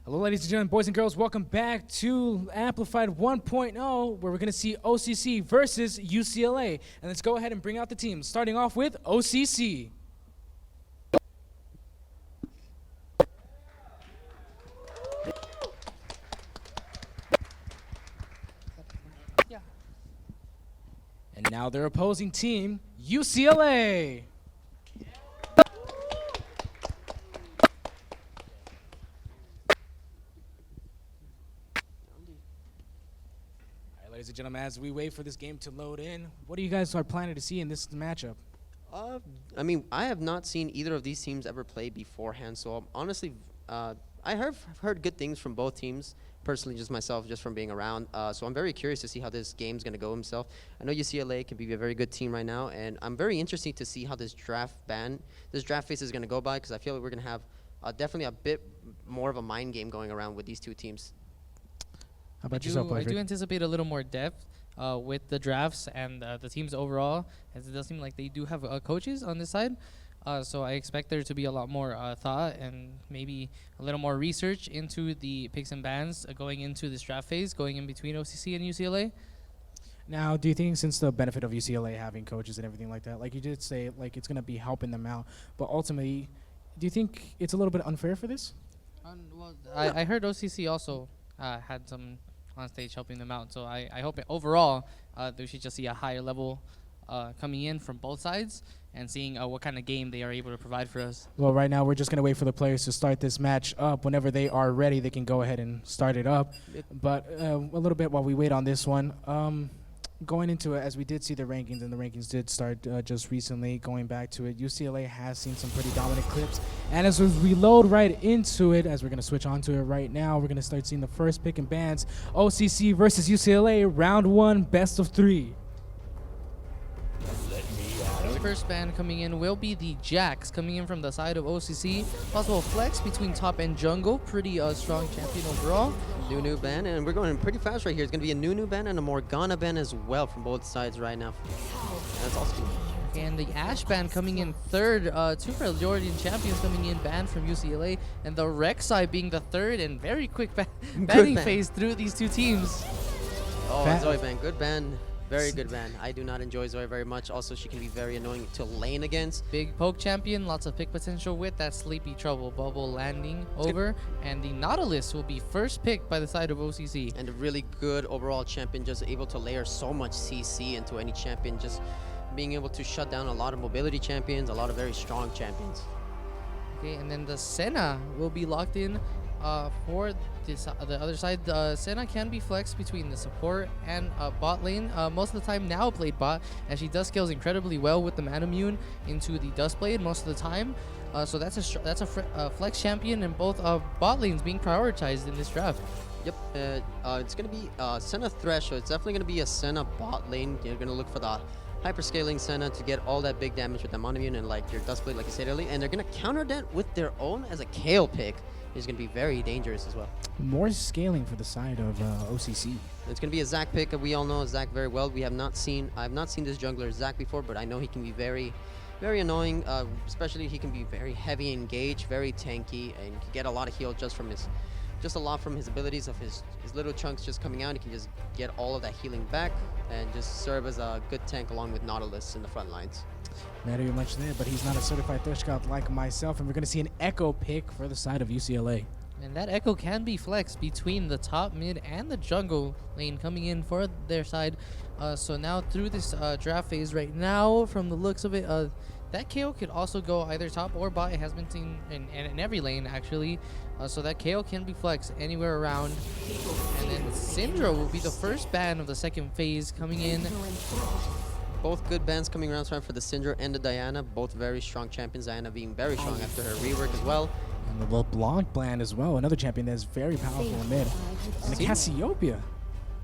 Hello, ladies and gentlemen, boys and girls. Welcome back to Amplified 1.0, where we're going to see OCC versus UCLA. And let's go ahead and bring out the teams, starting off with OCC. And now their opposing team, UCLA. Ladies and gentlemen, as we wait for this game to load in, what do you guys are planning to see in this matchup? I mean, I have not seen either of these teams ever play beforehand, so honestly, I've heard good things from both teams, personally, just myself, just from being around. So I'm very curious to see how this game's going to go himself. I know UCLA can be a very good team right now, and I'm very interested to see how this draft phase is going to go by, because I feel like we're going to have definitely a bit more of a mind game going around with these two teams. How about yourself, I do anticipate a little more depth with the drafts and the teams overall, as it does seem like they do have coaches on this side. So I expect there to be a lot more thought and maybe a little more research into the picks and bans going into this draft phase, going in between OCC and UCLA. Now, do you think, since the benefit of UCLA having coaches and everything like that, like you did say, like it's going to be helping them out, but ultimately, do you think it's a little bit unfair for this? Well, I heard OCC also had some on stage helping them out. So I hope overall we should just see a higher level coming in from both sides and seeing what kind of game they are able to provide for us. Well, right now we're just going to wait for the players to start this match up. Whenever they are ready, they can go ahead and start it up. But a little bit while we wait on this one, going into it, as we did see the rankings, and the rankings did start just recently, going back to it, UCLA has seen some pretty dominant clips. And as we load right into it, as we're going to switch on to it right now, we're going to start seeing the first pick and bans. OCC versus UCLA, round one, best of three. The first ban coming in will be the Jacks, coming in from the side of OCC. Possible flex between top and jungle. Pretty strong champion overall. New ban, and we're going pretty fast right here. It's going to be a new ban and a Morgana ban as well from both sides right now. That's awesome. And the Ashe ban coming in third. Two Jordan champions coming in banned from UCLA. And the Rek'Sai being the third, and very quick banning phase through these two teams. Oh, Zoe ban. Good ban. Very good ban. I do not enjoy Zoe very much. Also, she can be very annoying to lane against. Big poke champion, lots of pick potential with that Sleepy Trouble bubble landing over. And the Nautilus will be first picked by the side of OCC. And a really good overall champion, just able to layer so much CC into any champion, just being able to shut down a lot of mobility champions, a lot of very strong champions. Okay, and then the Senna will be locked in for this, the other side. Senna can be flexed between the support and bot lane. Most of the time now played bot, and she does scales incredibly well with the Mana Immune into the Dustblade most of the time. So that's a flex champion, and both bot lanes being prioritized in this draft. Yep, it's going to be Senna Thresh, so it's definitely going to be a Senna bot lane. You're going to look for the hyperscaling Senna to get all that big damage with the Mana Immune and like your Dustblade, like you said earlier, and they're going to counter that with their own as a Kale pick. Is going to be very dangerous as well. More scaling for the side of OCC. It's going to be a Zac pick. We all know Zac very well. I've not seen this jungler Zac before, but I know he can be very, very annoying. Especially he can be very heavy engaged, very tanky, and can get a lot of heal just from his abilities of his little chunks just coming out. He can just get all of that healing back and just serve as a good tank along with Nautilus in the front lines. Not even much there, but he's not a certified Thresh God like myself, and we're going to see an Echo pick for the side of UCLA. And that Echo can be flexed between the top, mid, and the jungle lane coming in for their side. So now through this draft phase right now, from the looks of it, that KO could also go either top or bot. It has been seen in every lane, actually. So that KO can be flexed anywhere around. And then Syndra will be the first ban of the second phase coming in. Both good bans coming around for the Syndra and the Diana. Both very strong champions. Diana being very strong after her rework as well. And the LeBlanc ban as well. Another champion that's very powerful in mid. And the Cassiopeia.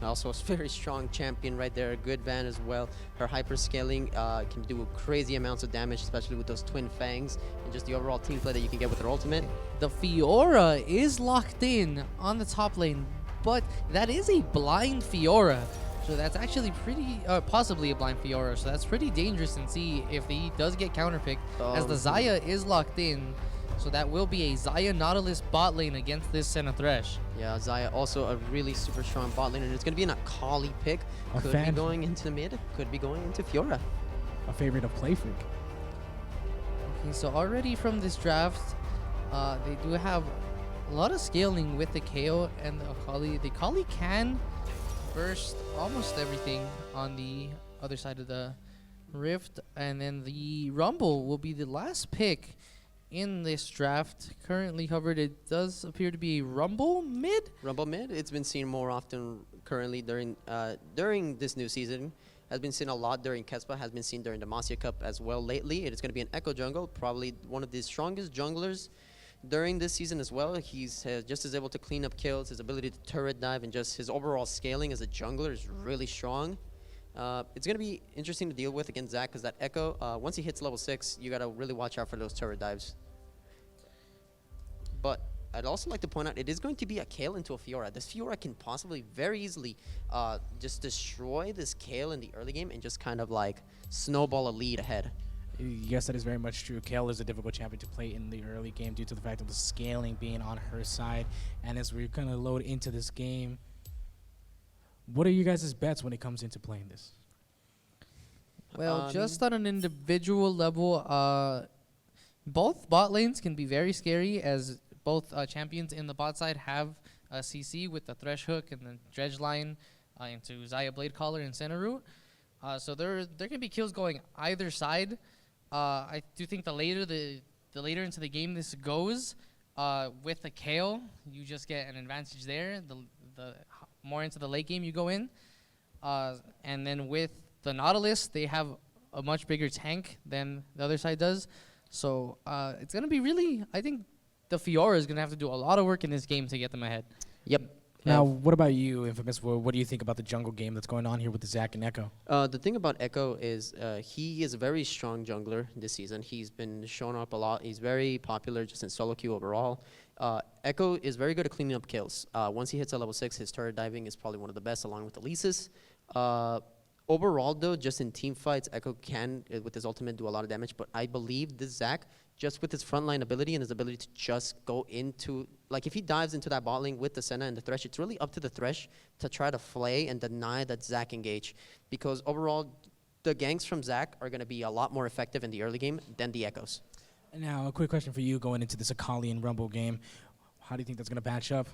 Also a very strong champion right there. A good ban as well. Her hyperscaling can do crazy amounts of damage, especially with those twin fangs. And just the overall team play that you can get with her ultimate. The Fiora is locked in on the top lane. But that is a blind Fiora. So that's actually pretty, possibly a blind Fiora. So that's pretty dangerous, and see if he does get counterpicked, as the Xayah is locked in. So that will be a Xayah Nautilus bot lane against this Senna Thresh. Yeah, Xayah also a really super strong bot lane, and it's going to be an Akali pick. A Could fan. be going into the mid, could be going into Fiora. A favorite of Playfreak. Okay, so already from this draft, they do have a lot of scaling with the KO and the Akali. The Akali can burst almost everything on the other side of the Rift, and then the Rumble will be the last pick in this draft. Currently covered, it does appear to be Rumble mid. Rumble mid, it's been seen more often currently during this new season. Has been seen a lot during Kespa, has been seen during the Demacia Cup as well lately. It is going to be an Echo jungle, probably one of the strongest junglers during this season as well. He's just as able to clean up kills, his ability to turret dive, and just his overall scaling as a jungler is really strong. It's going to be interesting to deal with against Zach, because that Echo, once he hits level 6, you got to really watch out for those turret dives. But I'd also like to point out, it is going to be a Kayle into a Fiora. This Fiora can possibly very easily just destroy this Kayle in the early game and just kind of like snowball a lead ahead. Yes, that is very much true. Kayle is a difficult champion to play in the early game due to the fact of the scaling being on her side. And as we're going to load into this game, what are you guys' bets when it comes into playing this? Well, just on an individual level, both bot lanes can be very scary, as both champions in the bot side have a CC with the Thresh Hook and the Dredge line into Xayah Blade Caller and Center Root. So there can be kills going either side. I do think the later into the game this goes, with the Kayle, you just get an advantage there. The more into the late game you go in, and then with the Nautilus, they have a much bigger tank than the other side does. So it's gonna be really, I think the Fiora is gonna have to do a lot of work in this game to get them ahead. Yep. Now, what about you, Infamous? What do you think about the jungle game that's going on here with the Zac and Echo? The thing about Echo is he is a very strong jungler this season. He's been shown up a lot. He's very popular just in solo queue overall. Echo is very good at cleaning up kills. Once he hits a level 6, his turret diving is probably one of the best, along with Elise's. Overall, though, just in team fights, Echo can, with his ultimate, do a lot of damage. But I believe this Zac, just with his frontline ability and his ability to just go into, like if he dives into that bot lane with the Senna and the Thresh, it's really up to the Thresh to try to flay and deny that Zac engage. Because overall, the ganks from Zac are going to be a lot more effective in the early game than the Echoes. Now, a quick question for you going into this Akali and Rumble game. How do you think that's going to match up?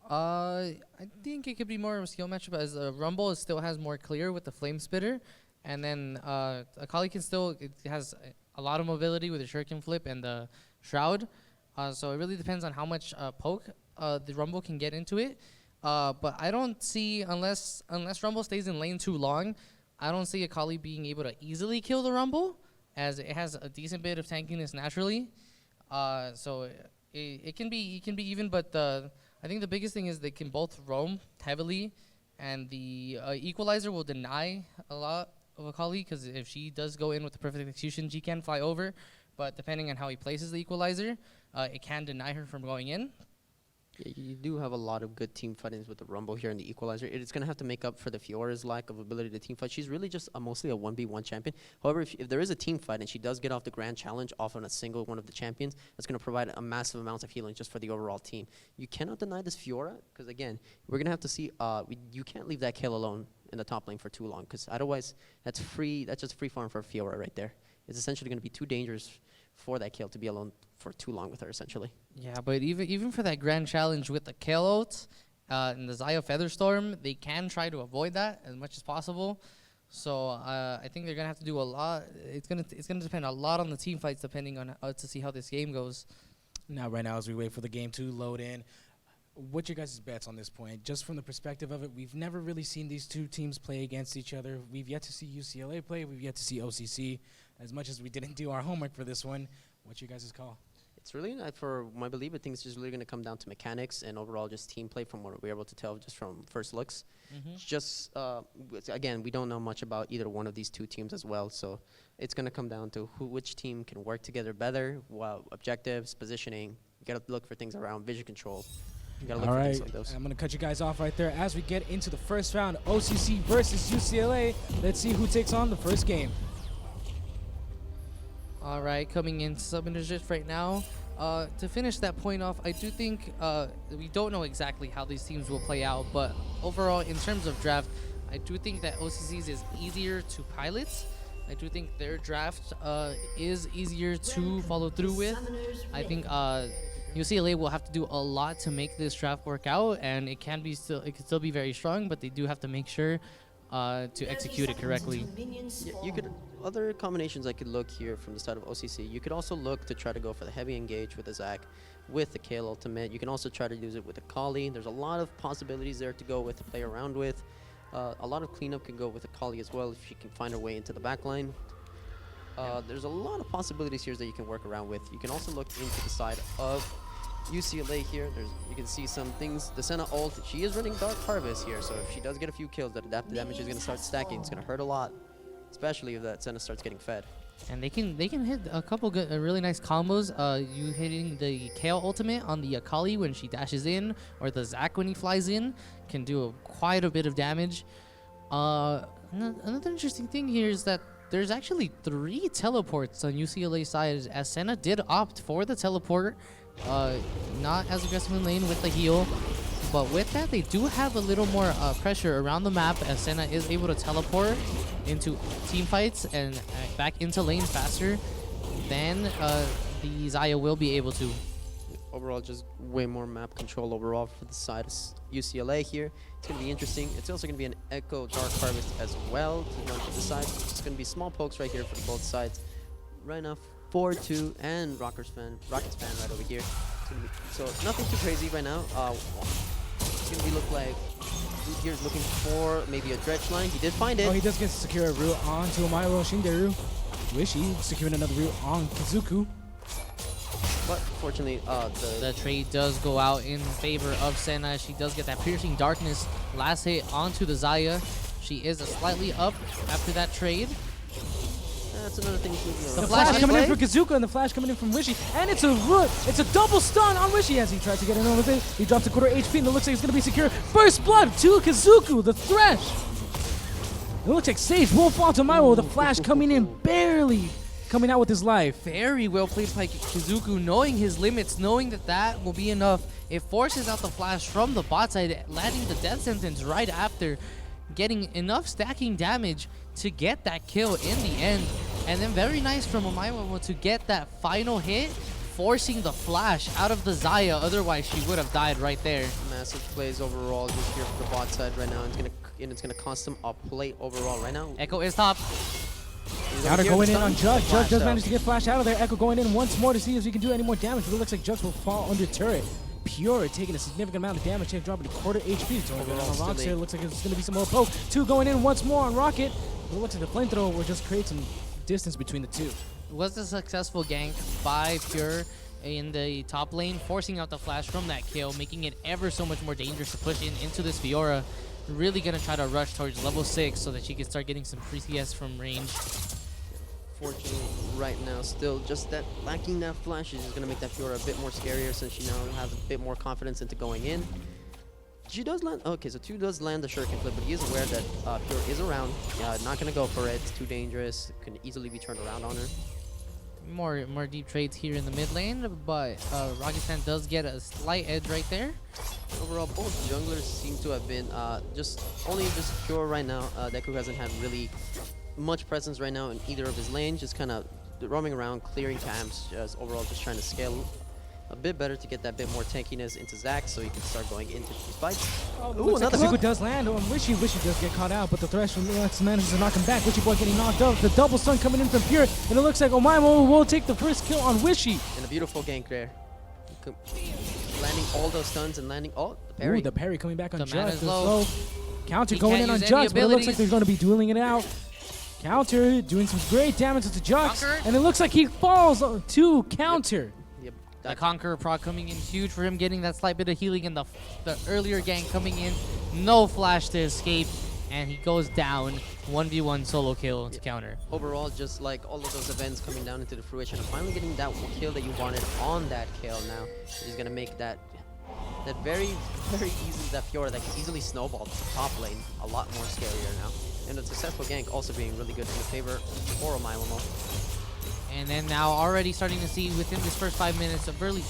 I think it could be more of a skill matchup, as Rumble still has more clear with the Flame Spitter, and then Akali it has a lot of mobility with the Shuriken Flip and the Shroud. So it really depends on how much poke the Rumble can get into it. But I don't see, unless Rumble stays in lane too long, I don't see Akali being able to easily kill the Rumble, as it has a decent bit of tankiness naturally. So it can be even, but I think the biggest thing is they can both roam heavily, and the Equalizer will deny a lot of Akali, because if she does go in with the perfect execution, she can fly over, but depending on how he places the Equalizer, it can deny her from going in. Yeah, you do have a lot of good team fightings with the Rumble here in the Equalizer. It's going to have to make up for the Fiora's lack of ability to team fight. She's really just mostly a 1v1 champion. However, if there is a team fight and she does get off the grand challenge off on a single one of the champions, that's going to provide a massive amount of healing just for the overall team. You cannot deny this Fiora, because again, we're going to have to see, you can't leave that Kayle alone in the top lane for too long, because otherwise that's just free farm for Fiora right there. It's essentially going to be too dangerous for that Kayle to be alone for too long with her, essentially. Yeah, but even for that grand challenge with the Kayle ult and the Xayah Featherstorm, they can try to avoid that as much as possible. So I think they're gonna have to do a lot. It's gonna depend a lot on the team fights, depending on to see how this game goes. Now, right now, as we wait for the game to load in, what's your guys' bets on this point? Just from the perspective of it, we've never really seen these two teams play against each other. We've yet to see UCLA play. We've yet to see OCC. As much as we didn't do our homework for this one, what's your guys' call? It's really not, for my belief, I think it's just really going to come down to mechanics and overall just team play from what we're able to tell just from first looks. It's just, again, we don't know much about either one of these two teams as well, so it's going to come down to which team can work together better, objectives, positioning. You got to look for things around vision control. You got to look All for right, things like those. I'm going to cut you guys off right there. As we get into the first round, OCC versus UCLA, let's see who takes on the first game. All right, coming in sub-interest right now. To finish that point off, I do think we don't know exactly how these teams will play out, but overall, in terms of draft, I do think that OCC's is easier to pilot. I do think their draft is easier to follow through with. I think UCLA will have to do a lot to make this draft work out, and it can still be very strong, but they do have to make sure to execute it correctly. You could other combinations I could look here from the side of OCC. You could also look to try to go for the heavy engage with the Zac, with the Kale ultimate. You can also try to use it with the Kali. There's a lot of possibilities there to go with, to play around with. A lot of cleanup can go with the Kali as well if she can find her way into the back line. There's a lot of possibilities here that you can work around with. You can also look into the side of UCLA here. You can see some things. The Senna ult, she is running Dark Harvest here, so if she does get a few kills, that adaptive damage is going to start stacking. It's going to hurt a lot, especially if that Senna starts getting fed. And they can hit a couple good, really nice combos. You hitting the Kale ultimate on the Akali when she dashes in, or the Zac when he flies in, can do quite a bit of damage. Another interesting thing here is that there's actually 3 teleports on UCLA side, as Senna did opt for the teleport. Not as aggressive in lane with the heal, but with that they do have a little more pressure around the map, as Senna is able to teleport into team fights and back into lane faster than the Xayah will be able to. Overall, just way more map control overall for the side of UCLA here. It's going to be interesting. It's also going to be an Echo Dark Harvest as well to run to the side. It's going to be small pokes right here for both sides. Right now, 4-2 and Rockets fan right over here. So nothing too crazy right now. It's going to be look like Dude here is looking for maybe a dredge line. He did find it. Oh, he does get to secure a route onto Milo Shinderu. Wishy securing another route on Kazuku. But fortunately, the trade does go out in favor of Senna. She does get that piercing darkness last hit onto the Xayah. She is slightly up after that trade. That's another thing. The flash coming in for Kazuka and the flash coming in from Wishy. And it's a root. It's a double stun on Wishy as he tries to get in over it. He drops a quarter HP and it looks like he's going to be secure. First blood to Kazuku, the Thresh. It looks like Sage will fall to Milo with the flash coming in, barely coming out with his life. Very well played by Kazuku, knowing his limits, knowing that that will be enough. It forces out the flash from the bot side, landing the death sentence right after, getting enough stacking damage to get that kill in the end. And then very nice from Omaiwa to get that final hit, forcing the flash out of the Xayah. Otherwise, she would have died right there. Massive plays overall just here for the bot side right now. It's gonna cost him a play overall right now. Echo is top. Counter going in on Judge. Judge does manage to get flash out of there. Echo going in once more to see if he can do any more damage, but it looks like Judge will fall under turret. Pure taking a significant amount of damage here, dropping a quarter HP. It's only on Rocks here. Looks like it's going to be some more poke. 2 going in once more on Rocket. But it looks like the flamethrower will just create some distance between the two. It was a successful gank by Pure in the top lane, forcing out the flash from that kill, making it ever so much more dangerous to push into this Fiora. Really going to try to rush towards level 6 so that she can start getting some free CS from range. Fortunately, right now, still just that lacking that flash is just going to make that Fiora a bit more scarier since she now has a bit more confidence into going in. She does land, okay, so 2 does land the shuriken flip, but he is aware that Fiora is around. Not going to go for it. It's too dangerous. Can easily be turned around on her. More deep trades here in the mid lane, but Rakistan does get a slight edge right there. Overall, both junglers seem to have been just Pure right now. Deku hasn't had really much presence right now in either of his lanes, just kind of roaming around, clearing camps, just overall just trying to scale a bit better to get that bit more tankiness into Zac so he can start going into these fights. Ooh, another Kazuku does land on Wishy. Wishy does get caught out, but the Thresh manages to knock him back. Wishy boy getting knocked out. The double stun coming in from Pure, and it looks like Omaimo will take the first kill on Wishy. And a beautiful gank there. Landing all those stuns and landing the parry. Ooh, the parry coming back on The Judge. man is low. Counter He going can't in on use any Judge, but it looks like abilities. they're going to be dueling it out. Counter doing some great damage to Jux, Conquer. and it looks like he falls to counter. Yep. The Conqueror proc coming in huge for him, getting that slight bit of healing, and the earlier gank coming in. No flash to escape, and he goes down. 1v1 solo kill to counter. Overall, just like all of those events coming down into the fruition of finally getting that kill that you wanted on that kill now, which is going to make that very, very easy, that Fiora that can easily snowball to the top lane a lot more scarier now. And the successful gank also being really good in the favor for Omaimo. And then now already starting to see within this first 5 minutes a very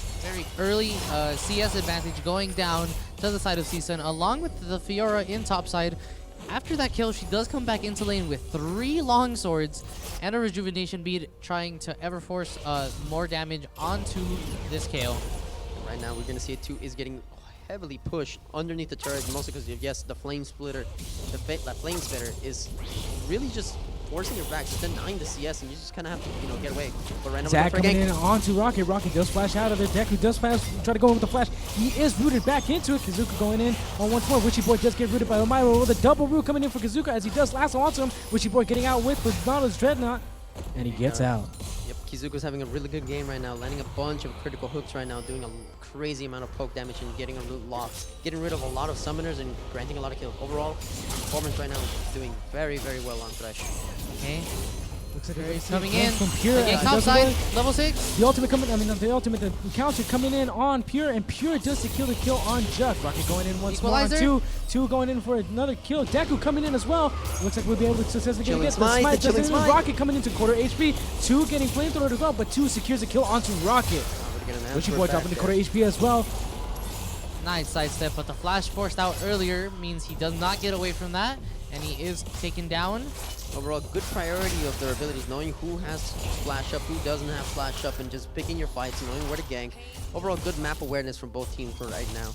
early CS advantage going down to the side of CSUN, along with the Fiora in topside. After that kill, she does come back into lane with 3 long swords and a rejuvenation bead, trying to ever force more damage onto this KO. Right now, we're going to see it too is getting heavily pushed underneath the turret, mostly because, yes, the flame splitter, that flame splitter is really just forcing your back, just denying the CS, and you just kind of have to, you know, get away. But right now, Zach coming in onto Rocket. Rocket does flash out of there. Deku does flash, try to go in with the flash. He is rooted back into it. Kazuka going in on 1-4. Witchy Boy does get rooted by Omairo with a double root coming in for Kazuka as he does lasso onto him. Witchy Boy getting out with Donald's Dreadnought, and he gets out. Yep, Kizuko's having a really good game right now, landing a bunch of critical hooks right now, doing a crazy amount of poke damage and getting a root locked, getting rid of a lot of summoners and granting a lot of kills. Overall, performance right now is doing very, very well on Thresh. Okay. Looks like a Coming in from Pure. again, topside, level 6. The ultimate coming, the counter coming in on Pure, and Pure does the kill on Juck. Rocket going in once more on Equalizer. two going in for another kill. Deku coming in as well. Looks like we'll be able to successfully get the Smite, smite. the chilling smite. Rocket coming into quarter HP. 2 getting flamethrower as well, but 2 secures a kill onto Rocket. Witchy Boy dropping the quarter HP as well. Nice sidestep, but the flash forced out earlier means he does not get away from that, and he is taken down. Overall, good priority of their abilities, knowing who has flash up, who doesn't have flash up, and just picking your fights, knowing where to gank. Overall, good map awareness from both teams for right now.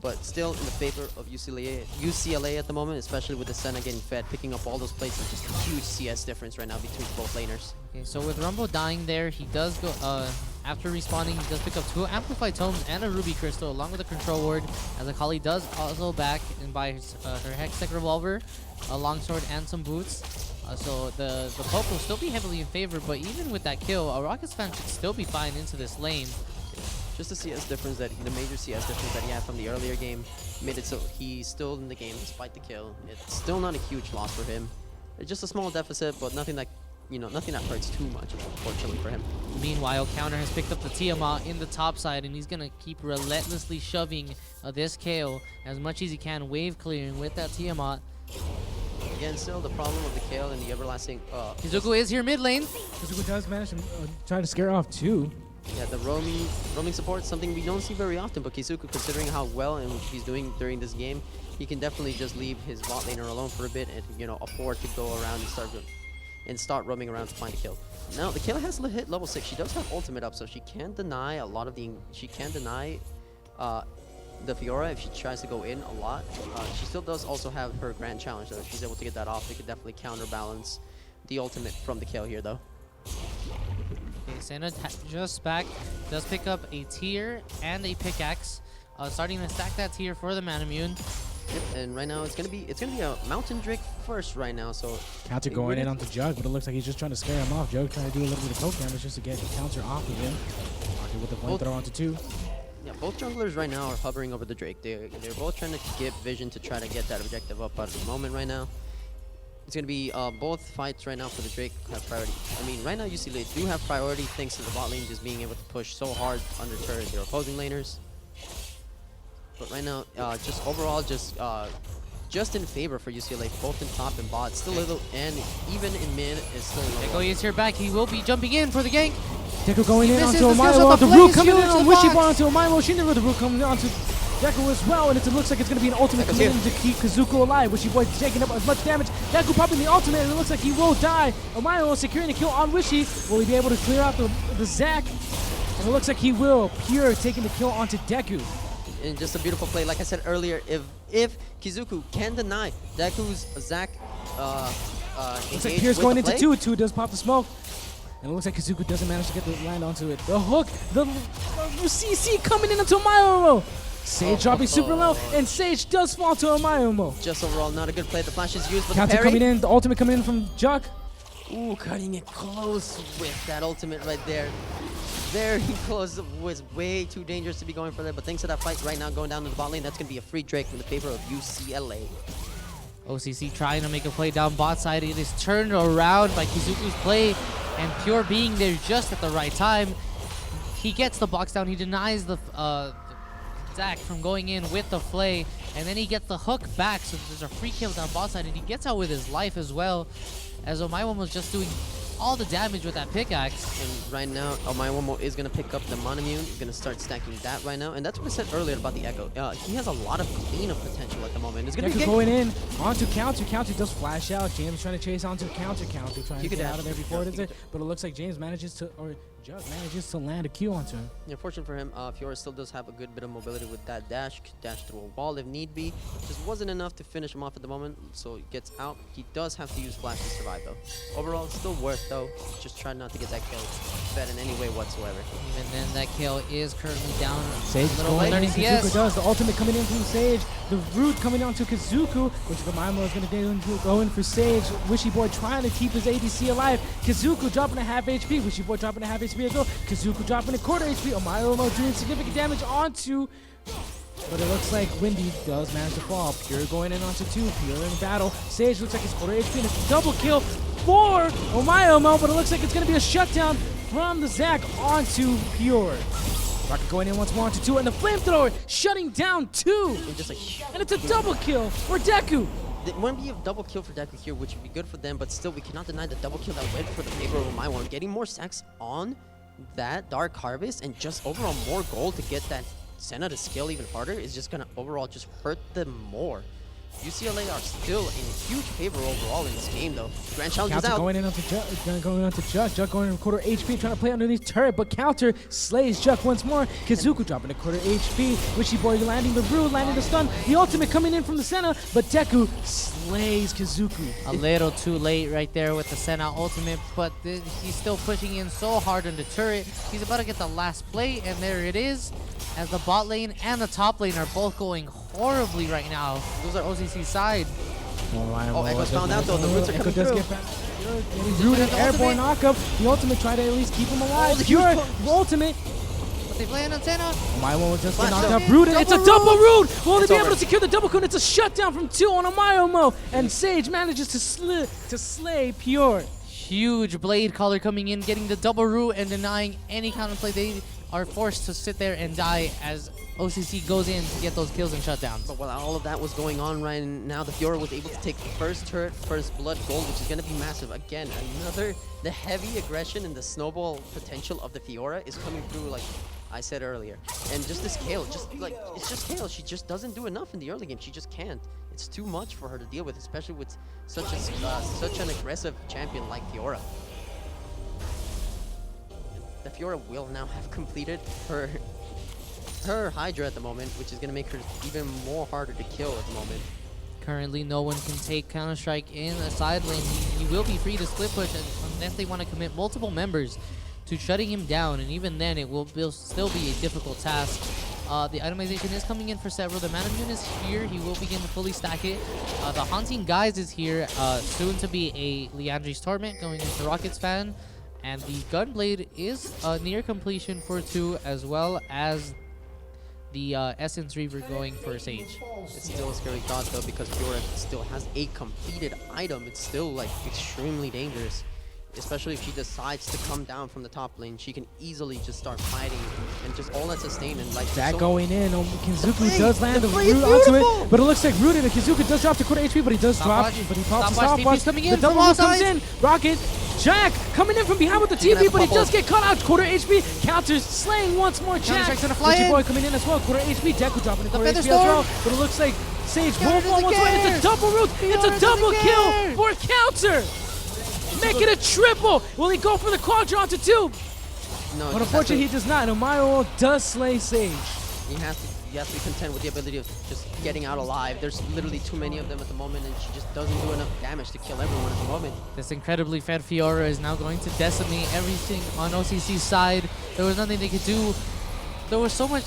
But still in the favor of UCLA at the moment, especially with the Senna getting fed, picking up all those places. Just a huge CS difference right now between both laners. Okay, so with Rumble dying there, he does go, after respawning, he does pick up 2 Amplified Tomes and a Ruby Crystal, along with a Control Ward, as Akali does also back and buy her Hextech Revolver, a Longsword, and some boots. So the poke will still be heavily in favor, but even with that kill, a Rockets fan should still be fine into this lane. Just the CS difference the major CS difference that he had from the earlier game made it so he's still in the game despite the kill. It's still not a huge loss for him. It's just a small deficit, but nothing that, nothing that hurts too much, unfortunately for him. Meanwhile, Counter has picked up the Tiamat in the top side, and he's gonna keep relentlessly shoving this KO as much as he can, wave clearing with that Tiamat. Again, still the problem of the KO and the everlasting. Kizuku is here mid lane. Kazuka does manage to try to scare off 2. Yeah, the roaming support is something we don't see very often, but Kizuku, considering how well and he's doing during this game, he can definitely just leave his bot laner alone for a bit and afford to go around and start roaming around to find a kill. Now the killer has hit level 6. She does have ultimate up, so she can deny a lot of the the Fiora if she tries to go in a lot. She still does also have her grand challenge, so if she's able to get that off, they could definitely counterbalance the ultimate from the kill here though. Okay, Senna just back, does pick up a tier and a pickaxe, starting to stack that tier for the Manamune. Yep, and right now it's gonna be a Mountain Drake first right now. So counter going in onto Jug, but it looks like he's just trying to scare him off. Jug trying to do a little bit of poke damage just to get the counter off of him. Rocket with the flamethrower onto 2. Yeah, both junglers right now are hovering over the Drake. They're both trying to get vision to try to get that objective up at the moment right now. It's going to be both fights right now for the Drake have priority. I mean, right now UCLA do have priority thanks to the bot lane just being able to push so hard under turret their opposing laners. But right now, just overall, just in favor for UCLA, both in top and bot. Still a little, and even in mid is still a little. Echo is here back. He will be jumping in for the gank. Deku going in onto misses the Omairo. skills The on the root blaze, coming in huge on the Wishy box. Bar onto Omairo. Shinra with the root coming in onto Deku as well, and it looks like it's going to be an ultimate Deku's coming in here. to keep Kazuko alive. Wishy Boy taking up as much damage. Deku popping the ultimate, and it looks like he will die. Omairo securing a kill on Wishy. Will he be able to clear out the Zac? And it looks like he will. Pure taking the kill onto Deku. And just a beautiful play. Like I said earlier, if Kizuku can deny Deku's Zac, Looks like Pierce going into 2. 2 does pop the smoke. And it looks like Kazuku doesn't manage to get the land onto it. The hook, the CC coming in onto Omairo. Sage dropping super low, and Sage does fall to Omairo. Just overall, not a good play. The flash is used, but the Counter parry. coming in, the ultimate coming in from Juck. Ooh, cutting it close with that ultimate right there. Very close. Was way too dangerous to be going for that. But thanks to that fight right now going down to the bot lane, that's going to be a free Drake from the favor of UCLA. OCC trying to make a play down bot side. It is turned around by Kizuku's play, and Pure being there just at the right time. He gets the box down. He denies the Zac from going in with the flay, and then he gets the hook back, so there's a free kill down bot side, and he gets out with his life as well, as Omairo was just doing all the damage with that pickaxe. And right now, Omayomo is going to pick up the Monomune. He's going to start stacking that right now. And that's what I said earlier about the Echo. He has a lot of cleanup potential at the moment. It's going to be going in onto counter. Counter does flash out. James trying to chase onto counter. Counter trying to get out of there before it is it. But it looks like James manages to, or Jug manages to land a Q onto him. Yeah, fortunate for him, Fiora still does have a good bit of mobility with that dash. Dash through a wall if need be. Just wasn't enough to finish him off at the moment, so he gets out. He does have to use flash to survive though. Overall, it's still worth though. Just try not to get that kill fed in any way whatsoever. Even then, that kill is currently down Sage a little going bit. in. Kazuku does the ultimate coming in from Sage. The root coming down to Kazuku, which the Maimo is going to go in for Sage. Wishy Boy trying to keep his ADC alive. Kazuku dropping a half HP. Wishy Boy dropping a half HP as well. Kazuku dropping a quarter HP. Omayomo doing significant damage onto. But it looks like Windy does manage to fall. Pure going in onto 2. Pure in battle. Sage looks like he's quarter HP and it's a double kill for Omayomo, but it looks like it's going to be a shutdown from the Zac onto Pure. Rocket going in once more onto 2, and the flamethrower shutting down 2. And it's a double kill for Deku. It wouldn't be a double kill for Deku here, which would be good for them, but still, we cannot deny the double kill that went for the favor of Omayomo. Getting more stacks on that Dark Harvest and just overall more gold to get that Senna to scale even harder is just going to overall just hurt them more. UCLA are still in huge favor overall in this game, though. Grand Challenge is out. Going in onto Jug, going onto Jug. Jug going in quarter HP, trying to play underneath turret, but counter slays Jug once more. Kazuku dropping a quarter HP. Wishy Boy landing the root, landing the stun. The ultimate coming in from the Senna, but Deku slays Kazuku. A little too late right there with the Senna ultimate, but he's still pushing in so hard on the turret. He's about to get the last play, and there it is. As the bot lane and the top lane are both going horribly right now. Those are OCC's side. Oh, Echo's found out though. The roots are coming through. Rooted airborne knockup. The ultimate tried to at least keep him alive. Pure ultimate. But they play an antenna. Omayomo will just get knocked out. Rooted. It's a double root. Will they be able to secure the double coup? It's a shutdown from 2 on Omayomo. And Sage manages to slay Pure. Huge blade caller coming in, getting the double root and denying any counterplay. They are forced to sit there and die as OCC goes in to get those kills and shutdowns. But while all of that was going on right now, the Fiora was able to take the first turret, first blood gold, which is going to be massive. Again, the heavy aggression and the snowball potential of the Fiora is coming through like I said earlier. And just this Kale, it's just Kale. She just doesn't do enough in the early game. She just can't. It's too much for her to deal with, especially with such an aggressive champion like Fiora. The Fiora will now have completed her Hydra at the moment, which is going to make her even more harder to kill at the moment. Currently, no one can take Counter-Strike in a side lane. He will be free to split push unless they want to commit multiple members to shutting him down, and even then, it will still be a difficult task. The itemization is coming in for several. The Manamune is here. He will begin to fully stack it. The Haunting Guise is here, soon to be a Leandri's Torment going into Rocket's Fan. And the Gunblade is near completion for 2, as well as the Essence Reaver going for Sage. It's still a scary thought though, because Fiora still has a completed item. It's still like extremely dangerous. Especially if she decides to come down from the top lane, she can easily just start fighting and just all that sustain and like that going in. Kazuku does land the root onto it, but it looks like rooted. And Kazuku does drop to quarter HP, but he does drop. But he pops the stopwatch. The double move comes in. Rocket, Jack coming in from behind with the TP, but he does get caught out. Quarter HP counters, slaying once more. Jack, Wishy Boy coming in as well. Quarter HP. Deku dropping the quarter HP as well. But it looks like Sage will fall once more. It's a double root. It's a double kill for counter. Make it a triple! Will he go for the quadra onto 2? No, but unfortunately he does not. Omayomo does slay Sage. He has to be content with the ability of just getting out alive. There's literally too many of them at the moment, and she just doesn't do enough damage to kill everyone at the moment. This incredibly fed Fiora is now going to decimate everything on OCC's side. There was nothing they could do. There was so much.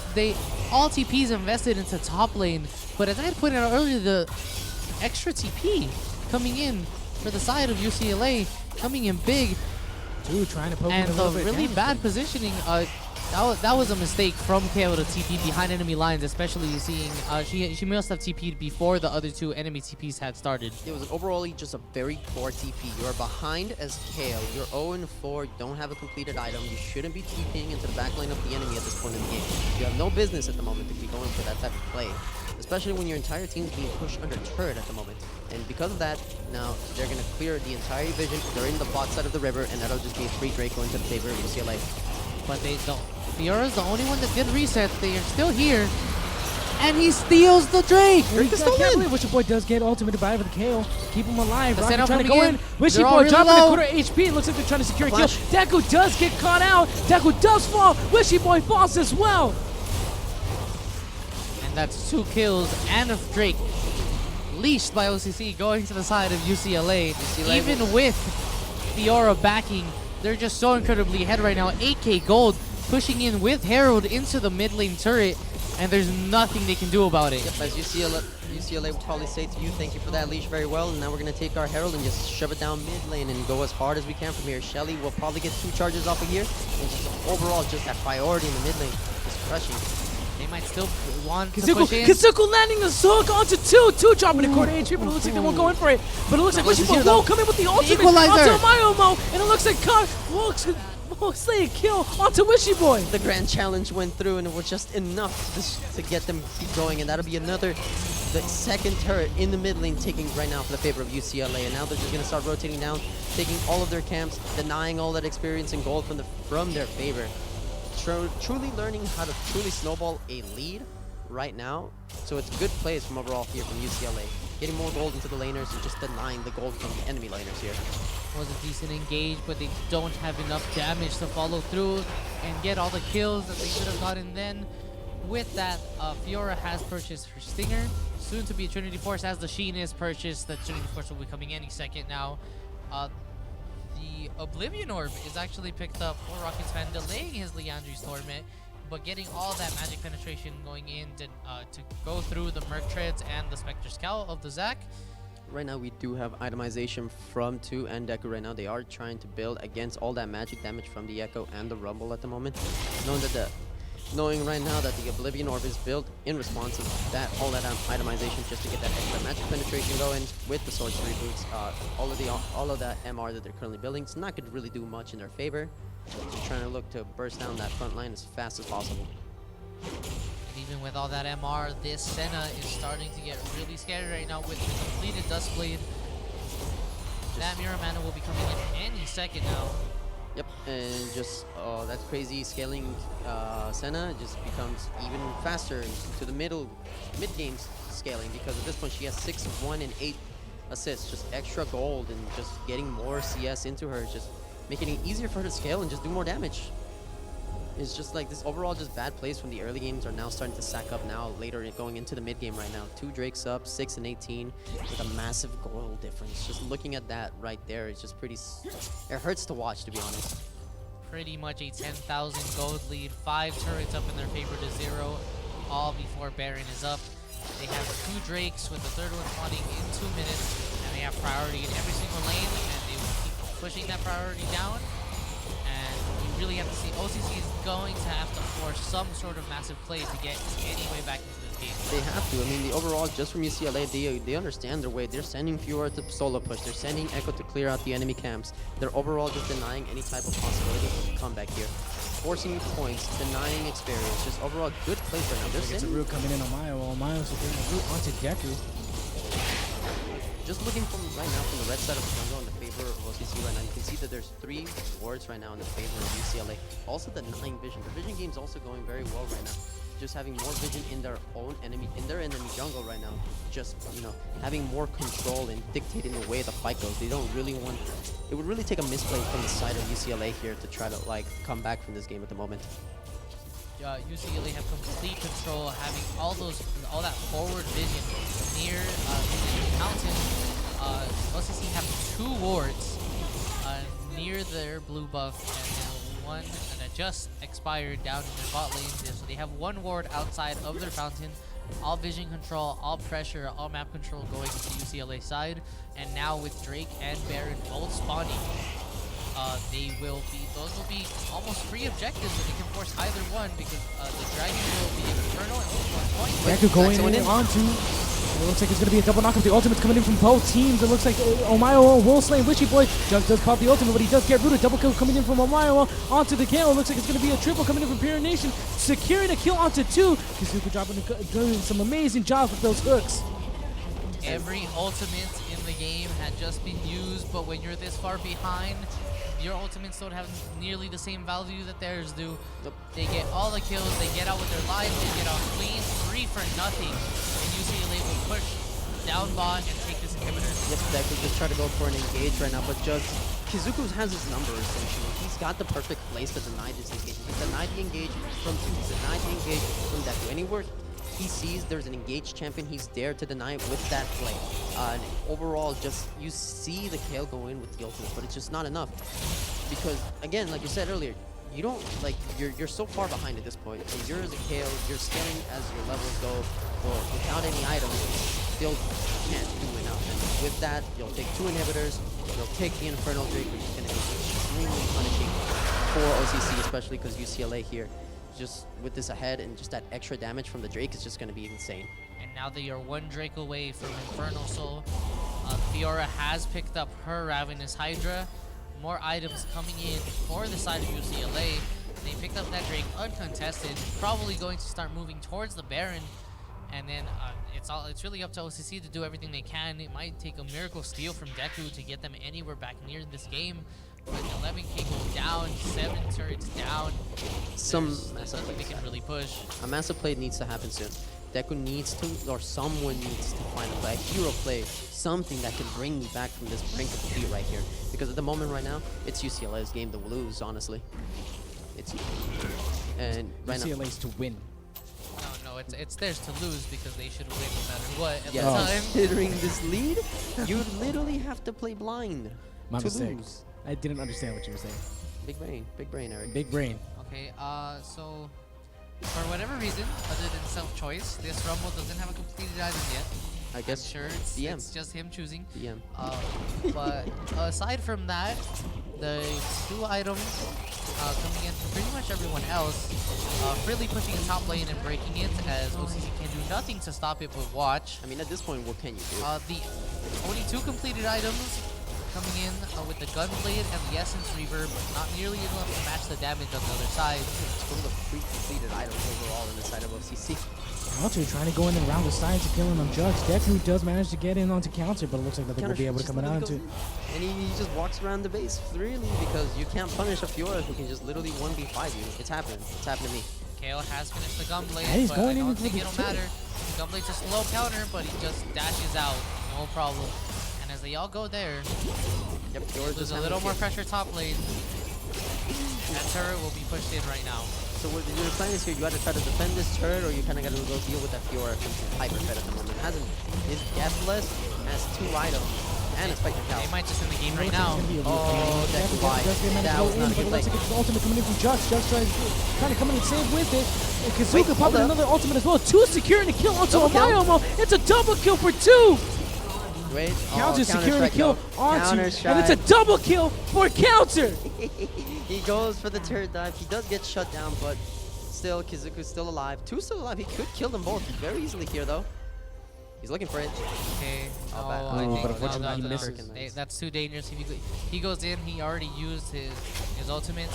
All TPs invested into top lane, but as I had pointed out earlier, the extra TP coming in for the side of UCLA, coming in big. Dude, trying to poke and the really bad positioning, that was a mistake from KO to TP behind enemy lines, especially seeing she must have TP'd before the other 2 enemy TPs had started. It was overall just a very poor TP. You're behind as KO. You're 0-4. You don't have a completed item. You shouldn't be TPing into the back lane of the enemy at this point in the game. You have no business at the moment to be going for that type of play. especially when your entire team's being pushed under turret at the moment. And because of that, now they're going to clear the entire vision. They're in the bot side of the river, and that'll just be a free Drake going to the favor of UCLA. But they don't. Fiora's the only one that did reset. They are still here. And he steals the Drake. Drake is can't believe Wishy Boy does get ultimate by with the KO. Keep him alive. The Rocket setup trying to coming go in. in. Wishy They're all Boy really dropping low. a quarter HP. Looks like they're trying to secure a kill. Flash. Deku does get caught out. Deku does fall. Wishy Boy falls as well. And that's 2 kills and a Drake. Leashed by OCC going to the side of UCLA. Even with Fiora backing, they're just so incredibly ahead right now. 8k gold pushing in with Herald into the mid lane turret, and there's nothing they can do about it. Yep, as UCLA will probably say to you, thank you for that leash very well. And now we're going to take our Herald and just shove it down mid lane and go as hard as we can from here. Shelly will probably get 2 charges off of here. And just overall, just that priority in the mid lane is crushing. They might still want to push in. Kazuko landing the hook onto 2 dropping a quarter HP, but it looks like they won't go in for it. But it looks like Wishy Boy will come in with the ultimate Equalizer. onto Mayomo, and it looks like mostly a kill onto Wishy Boy. The grand challenge went through, and it was just enough to get them keep going. And that'll be the second turret in the mid lane taking right now for the favor of UCLA. And now they're just going to start rotating down, taking all of their camps, denying all that experience and gold from their favor. Truly learning how to truly snowball a lead right now. So it's good plays from overall here from UCLA. Getting more gold into the laners and just denying the gold from the enemy laners here. Was a decent engage, but they don't have enough damage to follow through and get all the kills that they should have gotten then. With that, Fiora has purchased her Stinger, soon to be Trinity Force, as the Sheen is purchased. The Trinity Force will be coming any second now. The Oblivion Orb is actually picked up for Rocket's fan, delaying his Leandri's Torment, but getting all that magic penetration going in to go through the Merc Treads and the Spectre Scout of the Zac. Right now we do have itemization from 2 and Deku right now. They are trying to build against all that magic damage from the Echo and the Rumble at the moment. Knowing right now that the Oblivion Orb is built in response to all that itemization just to get that extra magic penetration going with the Sword 3 boots. All of that MR that they're currently building, it's not going to really do much in their favor. Just trying to look to burst down that front line as fast as possible. And even with all that MR, this Senna is starting to get really scary right now with the completed Duskblade. That Mirror Mana will be coming in any second now. Yep, and just that crazy scaling Senna just becomes even faster into the mid-game scaling, because at this point she has 6 of 1 and 8 assists, just extra gold and just getting more CS into her, just making it easier for her to scale and just do more damage. It's just like this overall just bad plays from the early games are now starting to stack up now later going into the mid game right now. 2 Drakes up, 6 and 18 with a massive goal difference. Just looking at that right there, it's just pretty, it hurts to watch, to be honest. Pretty much a 10,000 gold lead, 5 turrets up in their favor to 0, all before Baron is up. They have 2 Drakes with the 3rd one spawning in 2 minutes, and they have priority in every single lane, and they will keep pushing that priority down. And you really have to see OCC is going to have to force some sort of massive play to get any way back into this game. They have to. I mean, the overall, just from UCLA, they understand their way. They're sending Fiora to solo push. They're sending Echo to clear out the enemy camps. They're overall just denying any type of possibility of comeback here. Forcing points, denying experience. Just overall good plays right now. They're It's a root coming in on Mayo. Mayo's getting a root onto Deku. Just looking from right now from the red side of the jungle in the favor of OCC right now, you can see that there's 3 wards right now in the favor of UCLA. Also the 9 vision. The vision game's also going very well right now. Just having more vision in their enemy jungle right now. Just, you know, having more control and dictating the way the fight goes. They don't really want. It would really take a misplay from the side of UCLA here to try to like come back from this game at the moment. UCLA have complete control, having all that forward vision near the mountain. OCC have 2 wards near their blue buff, and one that just expired down in their bot lane. So they have 1 ward outside of their fountain. All vision control, all pressure, all map control going to UCLA side. And now with Drake and Baron both spawning, those will be almost free objectives, and they can force either one, because the dragon will be eternal at 1 point. Deku going in onto It looks like it's going to be a double knockup. The ultimate's coming in from both teams. It looks like Omayo will slay Wishy Boy. Jug does pop the ultimate, but he does get rooted. Double kill coming in from Omayo onto the Gale. It looks like it's going to be a triple coming in from Pure Nation, securing a kill onto 2. Kizuka doing some amazing jobs with those hooks. Every ultimate in the game had just been used, but when you're this far behind, your ultimates don't have nearly the same value that theirs do. Nope. They get all the kills, they get out with their lives, they get out clean, 3 for nothing. And UCLA will push down bot and take this inhibitor. Yep, that could just try to go for an engage right now, but just Kizuku has his number essentially. He's got the perfect place to deny this engage. He's denied the engage from 2, he's denied the engage from Deku. Anywhere he sees there's an engaged champion, he's dared to deny it with that play. And overall, just you see the Kale go in with the ultimate, but it's just not enough. Because again, like you said earlier, you don't like you're so far behind at this point. So you're as a Kale, you're scaling as your levels go, but without any items, you still can't do enough. And with that, you'll take 2 inhibitors, you'll take the Infernal Drake, which is gonna be extremely punishing for OCC, especially because UCLA here, just with this ahead and just that extra damage from the Drake is just going to be insane. And now they are 1 Drake away from Infernal Soul. Fiora has picked up her Ravenous Hydra. More items coming in for the side of UCLA. They picked up that Drake uncontested, probably going to start moving towards the Baron. And then it's really up to OCC to do everything they can. It might take a miracle steal from Deku to get them anywhere back near this game. But 11k go down, 7 turrets down. Some There's massive nothing they plays. can really push. A massive play needs to happen soon. Deku needs to, or someone needs to find a play, a hero play, something that can bring me back from this brink of defeat right here. Because at the moment right now, it's UCLA's game to lose, honestly. It's and right now. UCLA's to win. No, it's theirs to lose because they should win no matter what at Yeah, the time. considering this lead, you literally have to play blind My to mistake. lose. I didn't understand what you were saying. Big brain, Eric. Big brain. Okay, so for whatever reason, other than self-choice, this Rumble doesn't have a completed item yet. I guess Sure, it's DM. just him choosing. DM. But aside from that, the 2 items coming in from pretty much everyone else, really pushing the top lane and breaking it, as OCC can do nothing to stop it but watch. I mean, at this point, what can you do? The only 2 completed items coming in with the Gunblade and the Essence Reaver, but not nearly enough to match the damage on the other side. It's one of the pre-completed items overall in the side of OCC. Counter trying to go in and round the sides to kill him on Jugs. Deku does manage to get in onto counter, but it looks like nothing will be able to come out into. And he just walks around the base freely because you can't punish a Fiora who can just literally 1v5 you. It's happened. It's happened to me. Kale has finished the Gunblade, And he's but going I in don't for think the it'll kill. matter. The Gunblade's a slow counter, but he just dashes out. No problem. And as they all go there, Yep, Fiora there's just a little more pressure top lane. That turret will be pushed in right now. So what your plan is here, you either try to defend this turret or you kind of got to go deal with that Fiora since he's hyper-fed at the moment. Is deathless, has 2 items, and a Spectre Cow. They might just end the game right now. Oh, that's why. That was not a good play. Looks like it's the ultimate coming in from Jugs. Jugs trying to come in and save with it. And Wait, Kizuka hold popping up. another ultimate as well. 2 securing a kill onto Double kill. Omayomo. It's a double kill for 2. Wait, Counter securing a kill onto, Counter-strike. and it's a double kill for Counter. He goes for the turret dive. He does get shut down, but still, Kizuku's still alive. 2 still alive. He could kill them both very easily here, though. He's looking for it. Okay. Oh, Oh, bad. I Oh, think but unfortunately he no, misses. that's too dangerous. If he goes in, he already used his ultimate.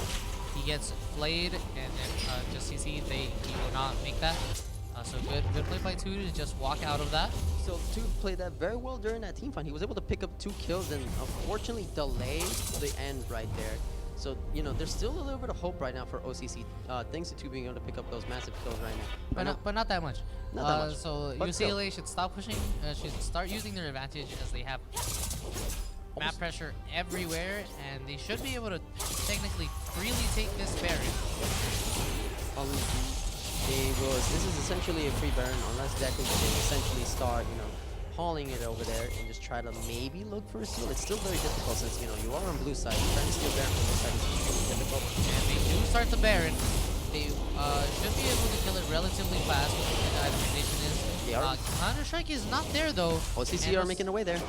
He gets flayed, and then just you see, he will not make that. So good play by 2 to just walk out of that. So 2 played that very well during that team fight. He was able to pick up 2 kills and unfortunately delay the end right there. So, you know, there's still a little bit of hope right now for OCC, thanks to 2 being able to pick up those massive kills right now. But not that much. Not that much, So but still. UCLA should stop pushing. Should start using their advantage as they have map pressure everywhere, and they should be able to technically freely take this Baron. This is essentially a free Baron unless Deku can essentially start, you know, hauling it over there and just try to maybe look for a steal. It's still very difficult since, you know, you are on blue side. Trying to steal Baron from this side is extremely difficult. And they do start the Baron. They should be able to kill it relatively fast with what the itemization is. They are. Counter-Strike is not there though. OCC are making their way there.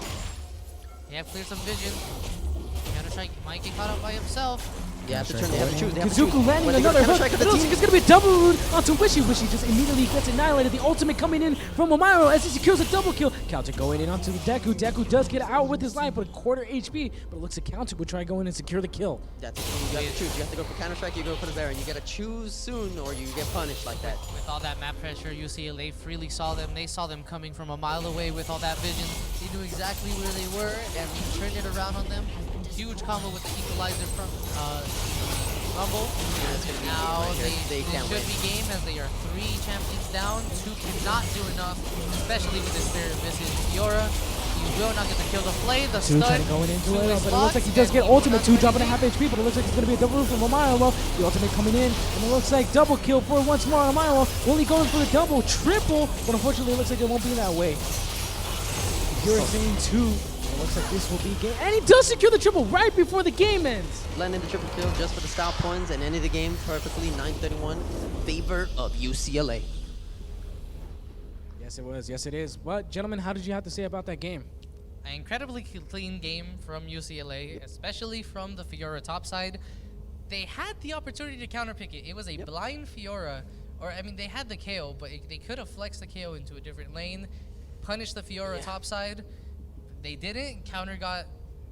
They have cleared some vision. Counter-Strike might get caught up by himself. You have to turn. They have to choose. They have to choose. Kazuku landing Whether they go another hook. counter-strike or It the looks team. like it's going to be a double root onto Wishy. Wishy just immediately gets annihilated. The ultimate coming in from Omairo as he secures a double kill. Counter going in onto Deku. Deku does get out with his life, but a quarter HP. But it looks like Counter would try going and secure the kill. That's the thing. You have to choose. You have to go for counter-strike. You go for the Baron. You got to choose soon, or you get punished like that. With all that map pressure, UCLA freely saw them. They saw them coming from a mile away with all that vision. They knew exactly where they were, and we turned it around on them. Huge combo with the equalizer from Rumble. Yeah, it's gonna be Now right here. They it can't should win. be game as they are 3 champions down. 2 cannot do enough, especially with this Spirit Missing Fiora. He will not get the kill to play. The Two stun going into to it, his but it looks like he does box, get and he will ultimate. not 2 do dropping a anything. half HP, but it looks like it's going to be a double root from Omairo. The ultimate coming in, and it looks like double kill for once more on Omairo. Only going for the double, triple, but unfortunately it looks like it won't be that way. You're saying 2. It looks like this will be game, and he does secure the triple right before the game ends. Landing the triple kill just for the style points and ending the game perfectly. 9-31 favor of UCLA. Yes, it was. Yes, it is. But, gentlemen, how did you have to say about that game? An incredibly clean game from UCLA, especially from the Fiora top side. They had the opportunity to counterpick it. It was a blind Fiora, or I mean, they had the KO, but they could have flexed the KO into a different lane, punished the Fiora top side. They didn't. Counter got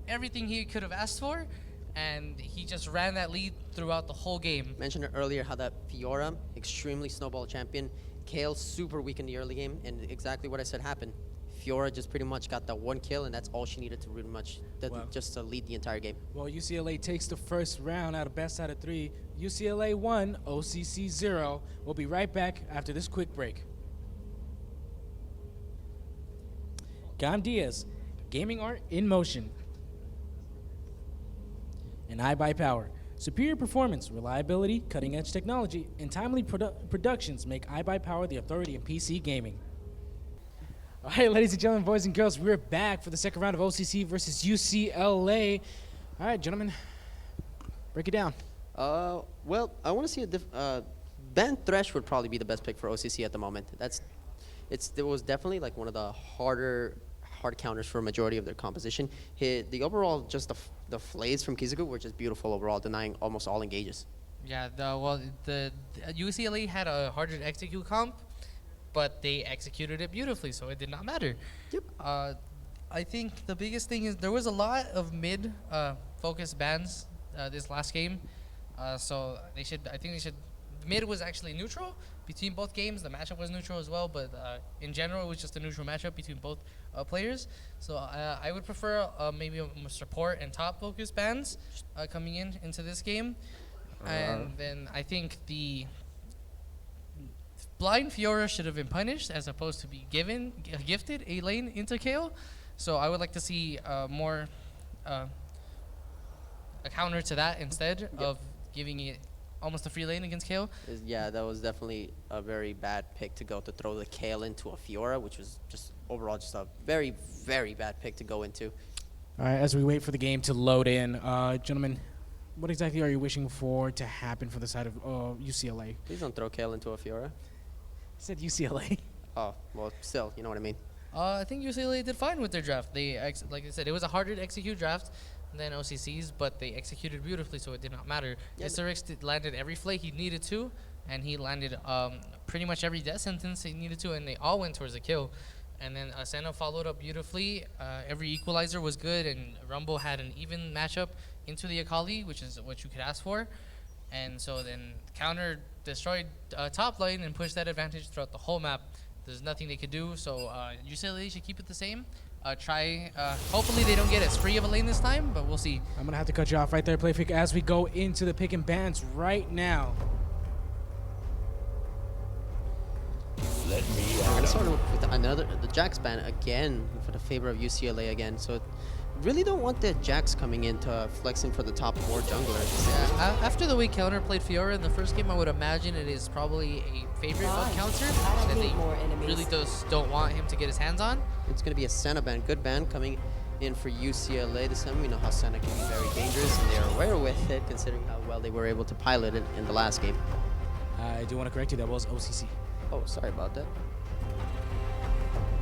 everything he could have asked for, and he just ran that lead throughout the whole game. Mentioned earlier how that Fiora, extremely snowball champion, Kale super weak in the early game, and exactly what I said happened. Fiora just pretty much got that 1 kill, and that's all she needed to pretty much just to lead the entire game. Well, UCLA takes the first round out of best out of 3. UCLA 1, OCC 0. We'll be right back after this quick break. Gam Diaz, gaming art in motion. And iBuyPower. Superior performance, reliability, cutting-edge technology, and timely productions make iBuyPower the authority in PC gaming. All right, ladies and gentlemen, boys and girls, we're back for the second round of OCC versus UCLA. All right, gentlemen, break it down. Well, I want to see Ben Thresh would probably be the best pick for OCC at the moment. It was definitely like one of the hard counters for a majority of their composition. The overall, just the flays from Kizuku were just beautiful overall, denying almost all engages. Yeah, the UCLA had a harder to execute comp, but they executed it beautifully, so it did not matter. Yep. I think the biggest thing is there was a lot of mid focus bans this last game, so I think they should. Mid was actually neutral between both games. The matchup was neutral as well, but in general, it was just a neutral matchup between both players. So I would prefer maybe a support and top focus bans coming into this game. And then I think the blind Fiora should have been punished as opposed to be gifted a lane into KO. So I would like to see more a counter to that instead of giving it almost a free lane against KO. Yeah, that was definitely a very bad pick to throw the Kale into a Fiora, which was just overall just a very, very bad pick to go into. All right, as we wait for the game to load in, gentlemen, what exactly are you wishing for to happen for the side of UCLA? Please don't throw Kale into a Fiora. I said UCLA. Oh, well, still, you know what I mean. I think UCLA did fine with their draft. They, like I said, it was a harder to execute draft than OCC's, but they executed beautifully, so it did not matter. Yeah, Isarix landed every flay he needed to, and he landed pretty much every death sentence he needed to, and they all went towards the kill. And then Senna followed up beautifully. Every equalizer was good, and Rumble had an even matchup into the Akali, which is what you could ask for. And so then counter destroyed top lane and pushed that advantage throughout the whole map. There's nothing they could do, so UCLA should keep it the same. Hopefully they don't get as free of a lane this time, but we'll see. I'm going to have to cut you off right there, Playfreak, as we go into the pick and bans right now. We're gonna start with the Jax ban again for the favor of UCLA again. So really don't want the Jax coming in to flexing for the top 4 junglers. Yeah, after the way counter played Fiora in the first game, I would imagine it is probably a favorite of counter that they really don't want him to get his hands on. It's gonna be a Senna ban, good ban coming in for UCLA this time. We know how Senna can be very dangerous, and they are aware with it, considering how well they were able to pilot it in the last game. I do want to correct you, that was OCC. Oh, sorry about that.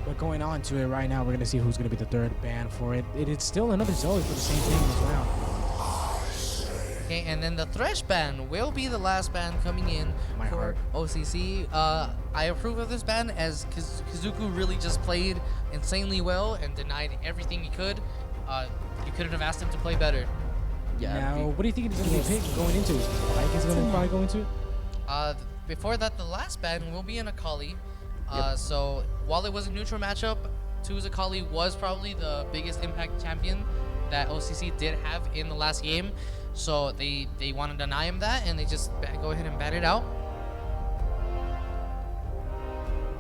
But going on to it right now, we're going to see who's going to be the third ban for it. It's still another Zoe for the same thing as well. Okay, and then the Thresh ban will be the last ban coming in My for heart. OCC. I approve of this ban as Kazuku really just played insanely well and denied everything he could. You couldn't have asked him to play better. Yeah. Now, what do you think he's going to be picked going into? Like he's going to probably go into? Before that, the last ban will be an Akali. So while it was a neutral matchup, 2's Akali was probably the biggest impact champion that OCC did have in the last game. So they want to deny him that, and they just go ahead and ban it out.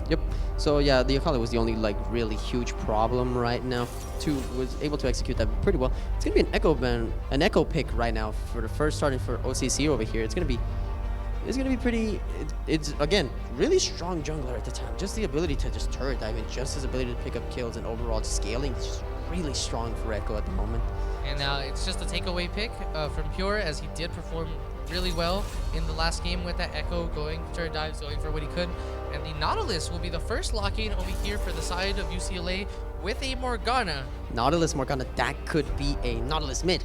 Yep. So yeah, the Akali was the only like really huge problem right now. 2 was able to execute that pretty well. It's gonna be an echo ban, an echo pick right now for the first starting for OCC over here. It's gonna be pretty. It's again really strong jungler at the time. Just the ability to just turret dive and just his ability to pick up kills and overall scaling is just really strong for Echo at the moment. And it's just a takeaway pick from Pure, as he did perform really well in the last game with that Echo going for turret dives, going for what he could. And the Nautilus will be the first lock-in over here for the side of UCLA with a Morgana. Nautilus Morgana, that could be a Nautilus mid.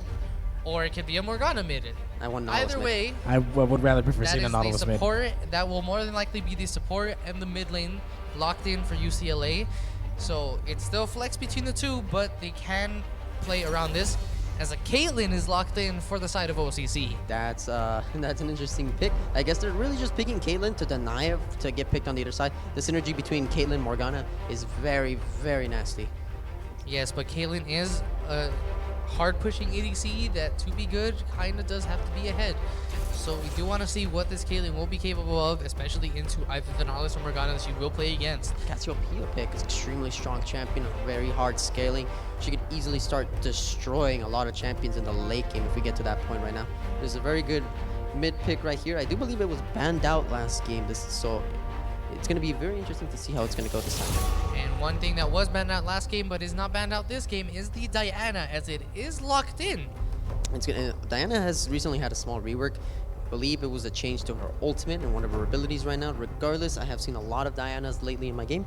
Or it could be a Morgana mid. I want Nautilus Either mid. way, I would rather prefer that seeing a is the Nautilus mid. support. That will more than likely be the support and the mid lane locked in for UCLA. So it's still flex between the two, but they can play around this, as a Caitlyn is locked in for the side of OCC. That's an interesting pick. I guess they're really just picking Caitlyn to deny it to get picked on the other side. The synergy between Caitlyn and Morgana is very, very nasty. Yes, but Caitlyn is a hard-pushing ADC that, to be good, kind of does have to be ahead. So we do want to see what this Caitlyn will be capable of, especially into either the Nautilus or Morgana that she will play against. Cassiopeia pick is extremely strong champion, very hard scaling. She could easily start destroying a lot of champions in the late game if we get to that point right now. There's a very good mid pick right here. I do believe it was banned out last game, so it's going to be very interesting to see how it's going to go this time. And one thing that was banned out last game but is not banned out this game is the Diana, as it is locked in. Diana has recently had a small rework. I believe it was a change to her ultimate and one of her abilities right now. Regardless, I have seen a lot of Dianas lately in my game.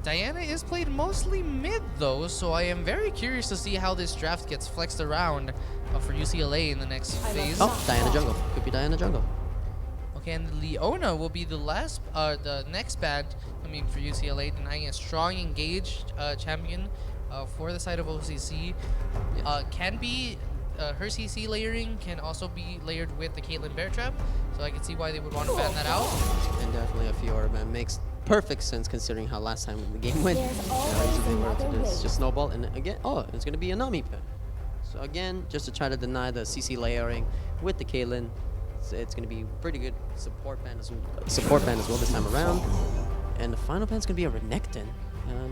Diana is played mostly mid though, so I am very curious to see how this draft gets flexed around for UCLA in the next phase. Oh, Diana jungle. Could be Diana jungle. Okay, and Leona will be the next ban coming for UCLA, denying a strong engaged champion for the side of OCC. Can be her CC layering can also be layered with the Caitlyn Bear Trap, so I can see why they would want to ban that out. And definitely a Fiora ban makes perfect sense considering how last time the game went. They were to this just snowball, and again, it's gonna be a Nami ban. So again, just to try to deny the CC layering with the Caitlyn, it's gonna be pretty good support ban as well this time around. And the final ban is gonna be a Renekton.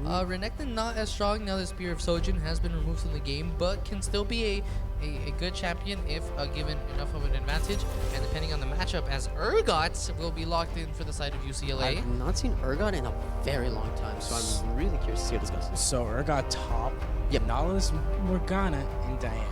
Renekton not as strong now that Spear of Sojin has been removed from the game, but can still be a good champion if given enough of an advantage, and depending on the matchup, as Urgot will be locked in for the side of UCLA. I've not seen Urgot in a very long time, so I'm really curious to see how this goes. So Urgot top, Yep. Nautilus, Morgana, and Diana.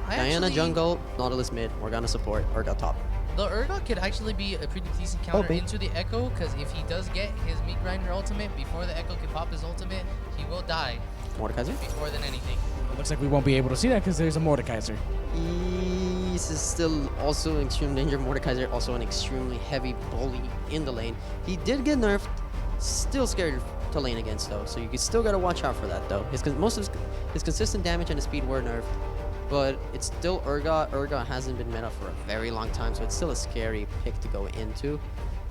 Diana jungle, Nautilus mid, Morgana support, Urgot top. The Urgot could actually be a pretty decent counter Okay. into the Echo, because if he does get his Meat Grinder ultimate before the Echo can pop his ultimate, he will die Mordekaiser? before than anything. Looks like we won't be able to see that because there's a Mordekaiser. This is still also an extreme danger. Mordekaiser also an extremely heavy bully in the lane. He did get nerfed, still scared to lane against though, so you still gotta watch out for that though. Most of his consistent damage and his speed were nerfed, but it's still Urgot. Urgot hasn't been meta for a very long time, so it's still a scary pick to go into.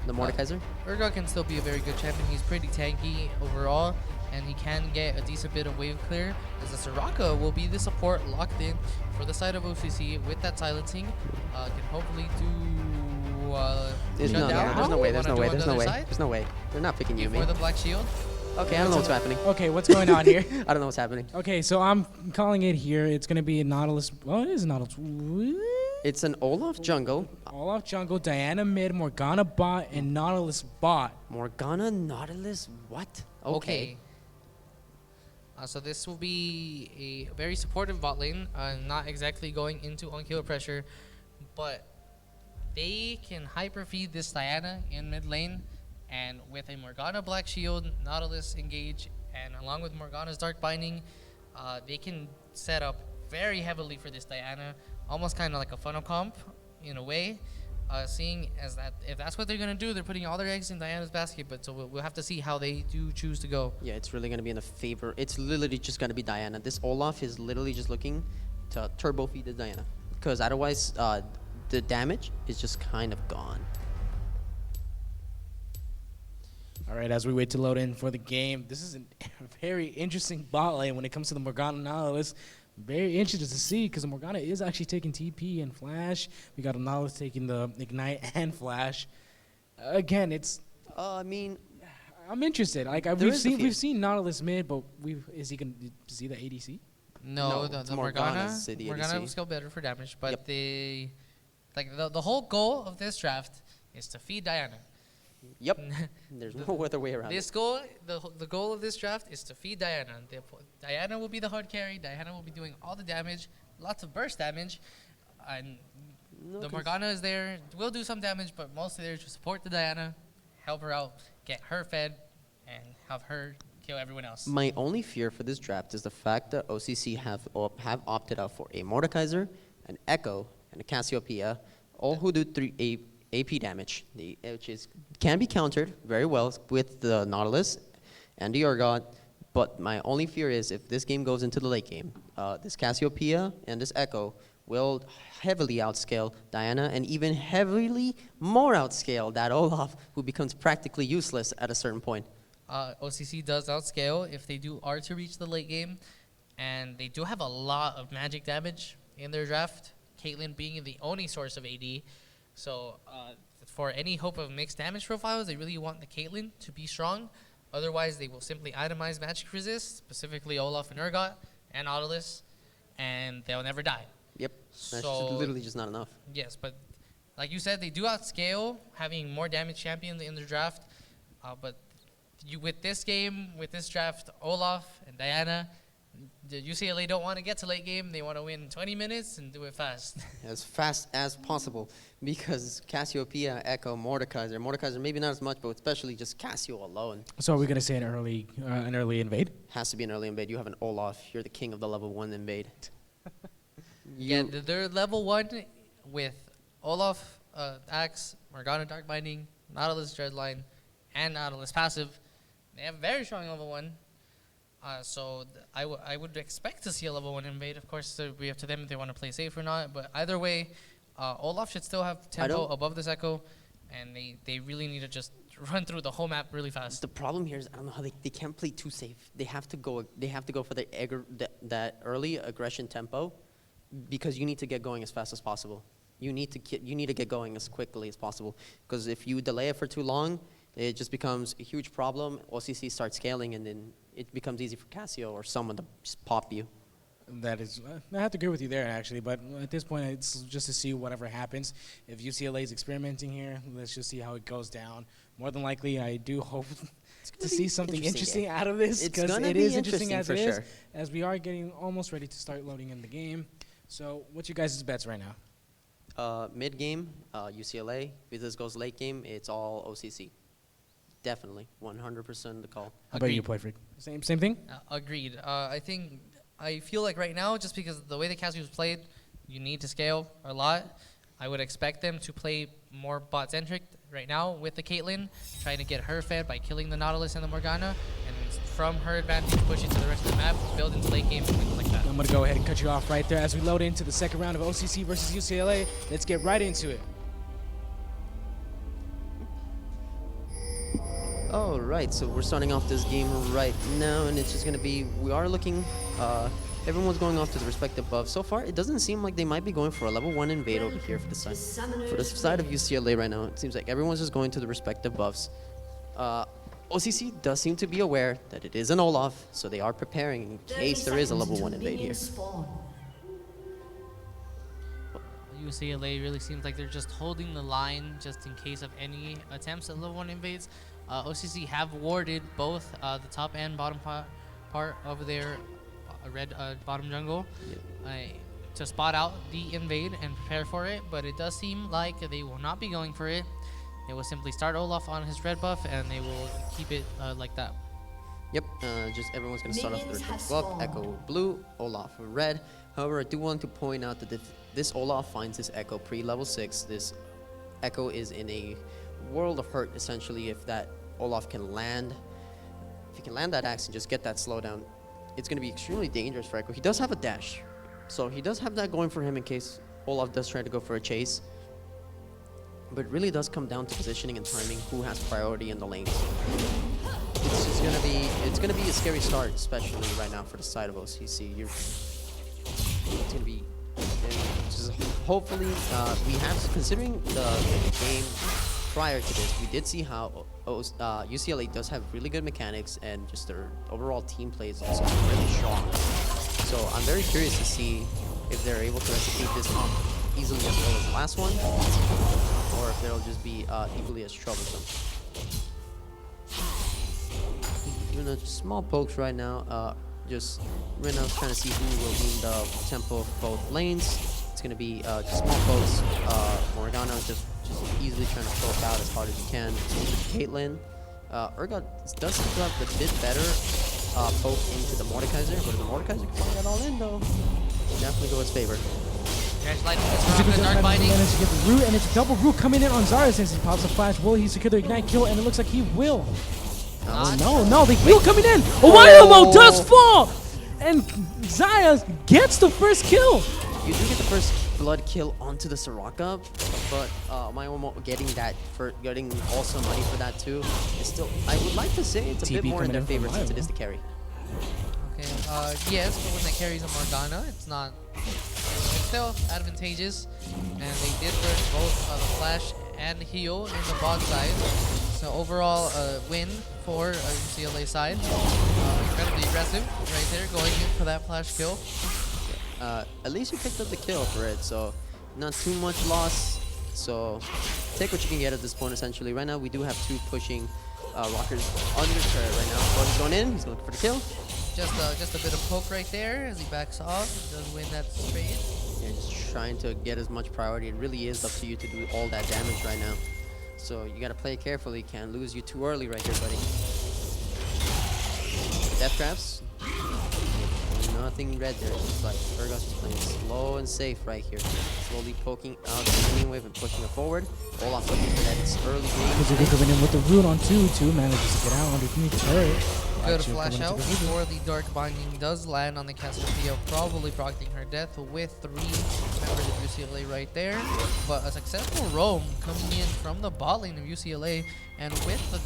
The Mordekaiser? Urgot can still be a very good champion. He's pretty tanky overall, and he can get a decent bit of wave clear, as the Soraka will be the support locked in for the side of OCC with that silencing. Can hopefully do There's shut no down. way. Side There's no way. They're not picking you, before me. the Black Shield. Okay, I don't know what's happening. Okay, what's going on here? I don't know what's happening. Okay, so I'm calling it here. It's going to be a Nautilus. Oh, it is a Nautilus. It's an Olaf jungle. Olaf jungle, Diana mid, Morgana bot, and Nautilus bot. Morgana, Nautilus, what? Okay. So this will be a very supportive bot lane, not exactly going into on-kill pressure, but they can hyper-feed this Diana in mid lane, and with a Morgana Black Shield, Nautilus engage, and along with Morgana's Dark Binding, they can set up very heavily for this Diana, almost kind of like a funnel comp in a way, seeing as that if that's what they're gonna do, they're putting all their eggs in Diana's basket. But so we'll have to see how they do choose to go. Yeah, it's really going to be in the favor. It's literally just going to be Diana. This Olaf is literally just looking to turbo feed the Diana. Because otherwise, the damage is just kind of gone. All right, as we wait to load in for the game, this is a very interesting bot lane when it comes to the Morgana Nautilus. Very interested to see because the Morgana is actually taking TP and Flash. We got a Nautilus taking the Ignite and Flash. Again, it's I mean, I'm interested. Like There we've is a few. seen Nautilus mid, but is he gonna see the ADC? No, No, the it's Morgana Morgana's City Morgana ADC. will scale better for damage, but Yep. the whole goal of this draft is to feed Diana. yep. There's no other way around This it. goal, the goal of this draft is to feed Diana. Diana will be the hard carry. Diana will be doing all the damage, lots of burst damage, and No the cons- Morgana is there. Will do some damage, but mostly there to support the Diana, help her out, get her fed, and have her kill everyone else. My only fear for this draft is the fact that OCC have opted out for a Mordekaiser, an Echo, and a Cassiopeia, all who do AP damage, which can be countered very well with the Nautilus and the Urgot. But my only fear is if this game goes into the late game, this Cassiopeia and this Echo will heavily outscale Diana and even heavily more outscale that Olaf, who becomes practically useless at a certain point. OCC does outscale if they are to reach the late game, and they do have a lot of magic damage in their draft, Caitlyn being the only source of AD. So for any hope of mixed damage profiles, they really want the Caitlyn to be strong. Otherwise, they will simply itemize magic resist, specifically Olaf and Urgot and Nautilus, and they'll never die. Yep, that's So- literally just not enough. Yes, but like you said, they do outscale, having more damage champions in their draft. But with this game, with this draft, Olaf and Diana, the UCLA don't want to get to late game. They want to win 20 minutes and do it fast. As fast as possible, because Cassiopeia, Echo, Mordekaiser maybe not as much, but especially just Cassio alone So are we gonna say an early invade? has to be an early invade. You have an Olaf, you're the king of the level 1 invade. Yeah, they're level 1 with Olaf, Axe, Morgana Dark Binding, Nautilus Dreadline, and Nautilus Passive. They have very strong level 1. So I would expect to see a level 1 invade. Of course, it'll be up to them if they want to play safe or not. But either way, Olaf should still have tempo don't- above this Echo, and they really need to just run through the whole map really fast. The problem here is I don't know how they can't play too safe. They have to go for that early aggression tempo, because you need to get going as fast as possible. You need to get going as quickly as possible, because if you delay it for too long, it just becomes a huge problem. OCC starts scaling, and then it becomes easy for Cassio or someone to just pop you. That is, I have to agree with you there actually, but at this point it's just to see whatever happens. If UCLA is experimenting here, let's just see how it goes down. More than likely, I do hope to see something interesting out of this, It's because gonna it be is interesting as for it is, sure. as we are getting almost ready to start loading in the game. So what's your guys' bets right now? Mid game, UCLA. If this goes late game, it's all OCC. Definitely, 100% the call. How about you, Agreed. Play Freak? Same thing? Agreed. I feel like right now, just because of the way the Cassio's played, you need to scale a lot. I would expect them to play more bot-centric right now with the Caitlyn, trying to get her fed by killing the Nautilus and the Morgana, and from her advantage, push it to the rest of the map, build into late game, and win like that. I'm going to go ahead and cut you off right there as we load into the second round of OCC versus UCLA. Let's get right into it. All right, so we're starting off this game right now, and it's just going to be, we are looking, everyone's going off to the respective buffs. So far, it doesn't seem like they might be going for a level 1 invade over here for the side of UCLA right now. It seems like everyone's just going to the respective buffs. OCC does seem to be aware that it is an Olaf, so they are preparing in case there is a level 1 invade here. UCLA really seems like they're just holding the line just in case of any attempts at level 1 invades. OCC have warded both the top and bottom part of their red bottom jungle to spot out the invade and prepare for it, but it does seem like they will not be going for it. They will simply start Olaf on his red buff, and they will keep it like that. Yep, just everyone's going to start off with their respective buff. Echo blue, Olaf red. However, I do want to point out that if this Olaf finds this Echo pre-level 6, this Echo is in a world of hurt, essentially, if that Olaf can land. If he can land that axe and just get that slowdown, it's going to be extremely dangerous for Echo. He does have a dash, so he does have that going for him in case Olaf does try to go for a chase. But it really does come down to positioning and timing, who has priority in the lanes. It's just gonna be a scary start, especially right now for the side of OCC. It's gonna be just hopefully we have, considering the game prior to this, we did see how UCLA does have really good mechanics, and just their overall team play is also really strong. So I'm very curious to see if they're able to execute this comp easily as well as the last one, or if they'll just be equally as troublesome. Doing a small pokes right now, just right now trying to see who will be in the tempo of both lanes. It's going to be just small pokes. Morgana just easily trying to poke out as hard as you can. Caitlyn, Urgot does still have the bit better poke into the Mordekaiser, but if the Mordekaiser can find that all in though, definitely go his favor. Dark binding. Managed to get the root, and it's a double root coming in on Zara since he pops a flash. Will he secure the ignite kill? And it looks like he will. Oh no, the heal coming in. Owayomo does fall! And Zaya gets the first kill. You do get the first blood kill onto the Soraka, but Owayomo getting also money for that too. It's still, I would like to say it's a bit more in their favor since it is the carry. Okay, yes, but when they carries a Morgana, it's not. It's still advantageous, and they did burn both the flash and heal in the bot side. So overall, win for UCLA side. Incredibly aggressive right there, going in for that flash kill. At least you picked up the kill for it, so not too much loss. So take what you can get at this point, essentially. Right now, we do have two pushing rockers under turret right now. So he's going in, he's going for the kill. Just a bit of poke right there as he backs off. Does win that trade. Yeah, just trying to get as much priority. It really is up to you to do all that damage right now. So you gotta play carefully. Can't lose you too early right here, buddy. Death traps. Nothing red there. Just like Urgot's just playing slow and safe right here. Slowly poking out the minion wave and pushing it forward. Olaf looking for that. It's early game. Kazuki coming in with the root on 2-2, manages to get out underneath turret. Good flash out before the Dark Binding does land on the Cassiopeia, probably proccing her death with 3 members of UCLA right there. But a successful roam coming in from the bot lane of UCLA, and with the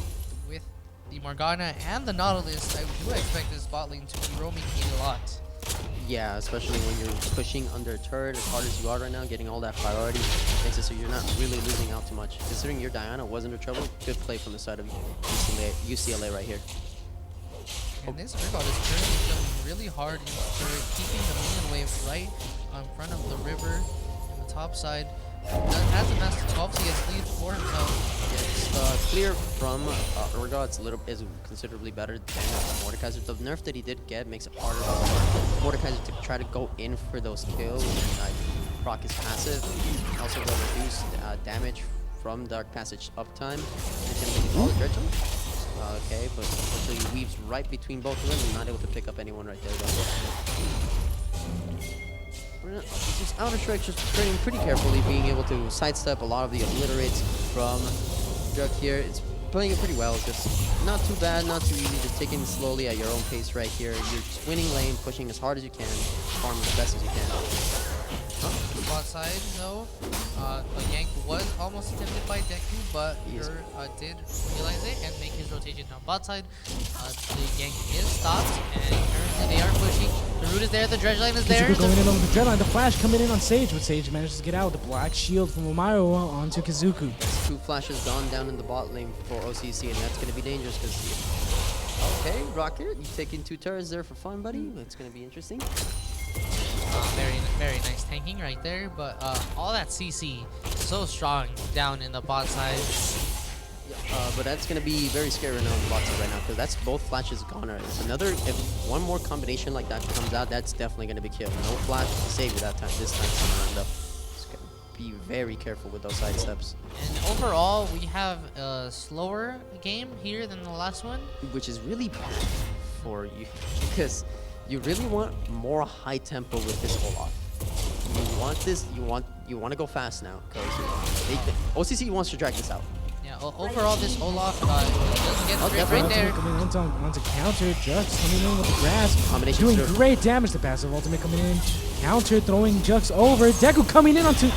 Morgana and the Nautilus, I do expect this bot lane to be roaming a lot. Yeah, especially when you're pushing under a turret as hard as you are right now, getting all that priority makes it so you're not really losing out too much. Considering your Diana was under trouble, good play from the side of UCLA right here. And this Urgot is currently going really hard for keeping the minion wave right in front of the river in the top side. Has a master 12 CS lead for himself. It's clear from Urgot. It's considerably better than Mordekaiser. The nerf that he did get makes it harder for Mordekaiser to try to go in for those kills and proc his passive. Also, the reduced damage from Dark Passage uptime. He's going to make all the dredge. Okay, but unfortunately he weaves right between both of them and not able to pick up anyone right there though. Just Outer Strike just playing pretty carefully, being able to sidestep a lot of the obliterates from Drug here. It's playing it pretty well, just not too bad, not too easy, just taking it slowly at your own pace right here. You're just winning lane, pushing as hard as you can, farming as best as you can. Bot side, though, a gank was almost attempted by Deku, but Ur did realize it and make his rotation down bot side. The gank is stopped, and currently they are pushing. The root is there, the dredge line is there. Kazuki going in on the dread line, the flash coming in on Sage, but Sage manages to get out with the black shield from Omayo onto Kazuku. 2 flashes gone down in the bot lane for OCC, and that's going to be dangerous because... Okay, Rocket, you taking 2 turrets there for fun, buddy. That's going to be interesting. Very nice tanking right there, but all that CC so strong down in the bot side. But that's going to be very scary right now on the bot side right now, because that's both flashes gone. It's another, if one more combination like that comes out, that's definitely going to be killed. No flash to save you that time, this time around up. Just got to be very careful with those side steps. And overall, we have a slower game here than the last one. Which is really bad for you, because you really want more high tempo with this Olaf. You want this. You want to go fast now because OCC wants to drag this out. Yeah, overall, this Olaf doesn't get the right there. Coming in onto counter. Jux coming in with the grasp. Combination Doing through. great damage. The passive ultimate coming in. Counter throwing Jux over. Deku coming in onto...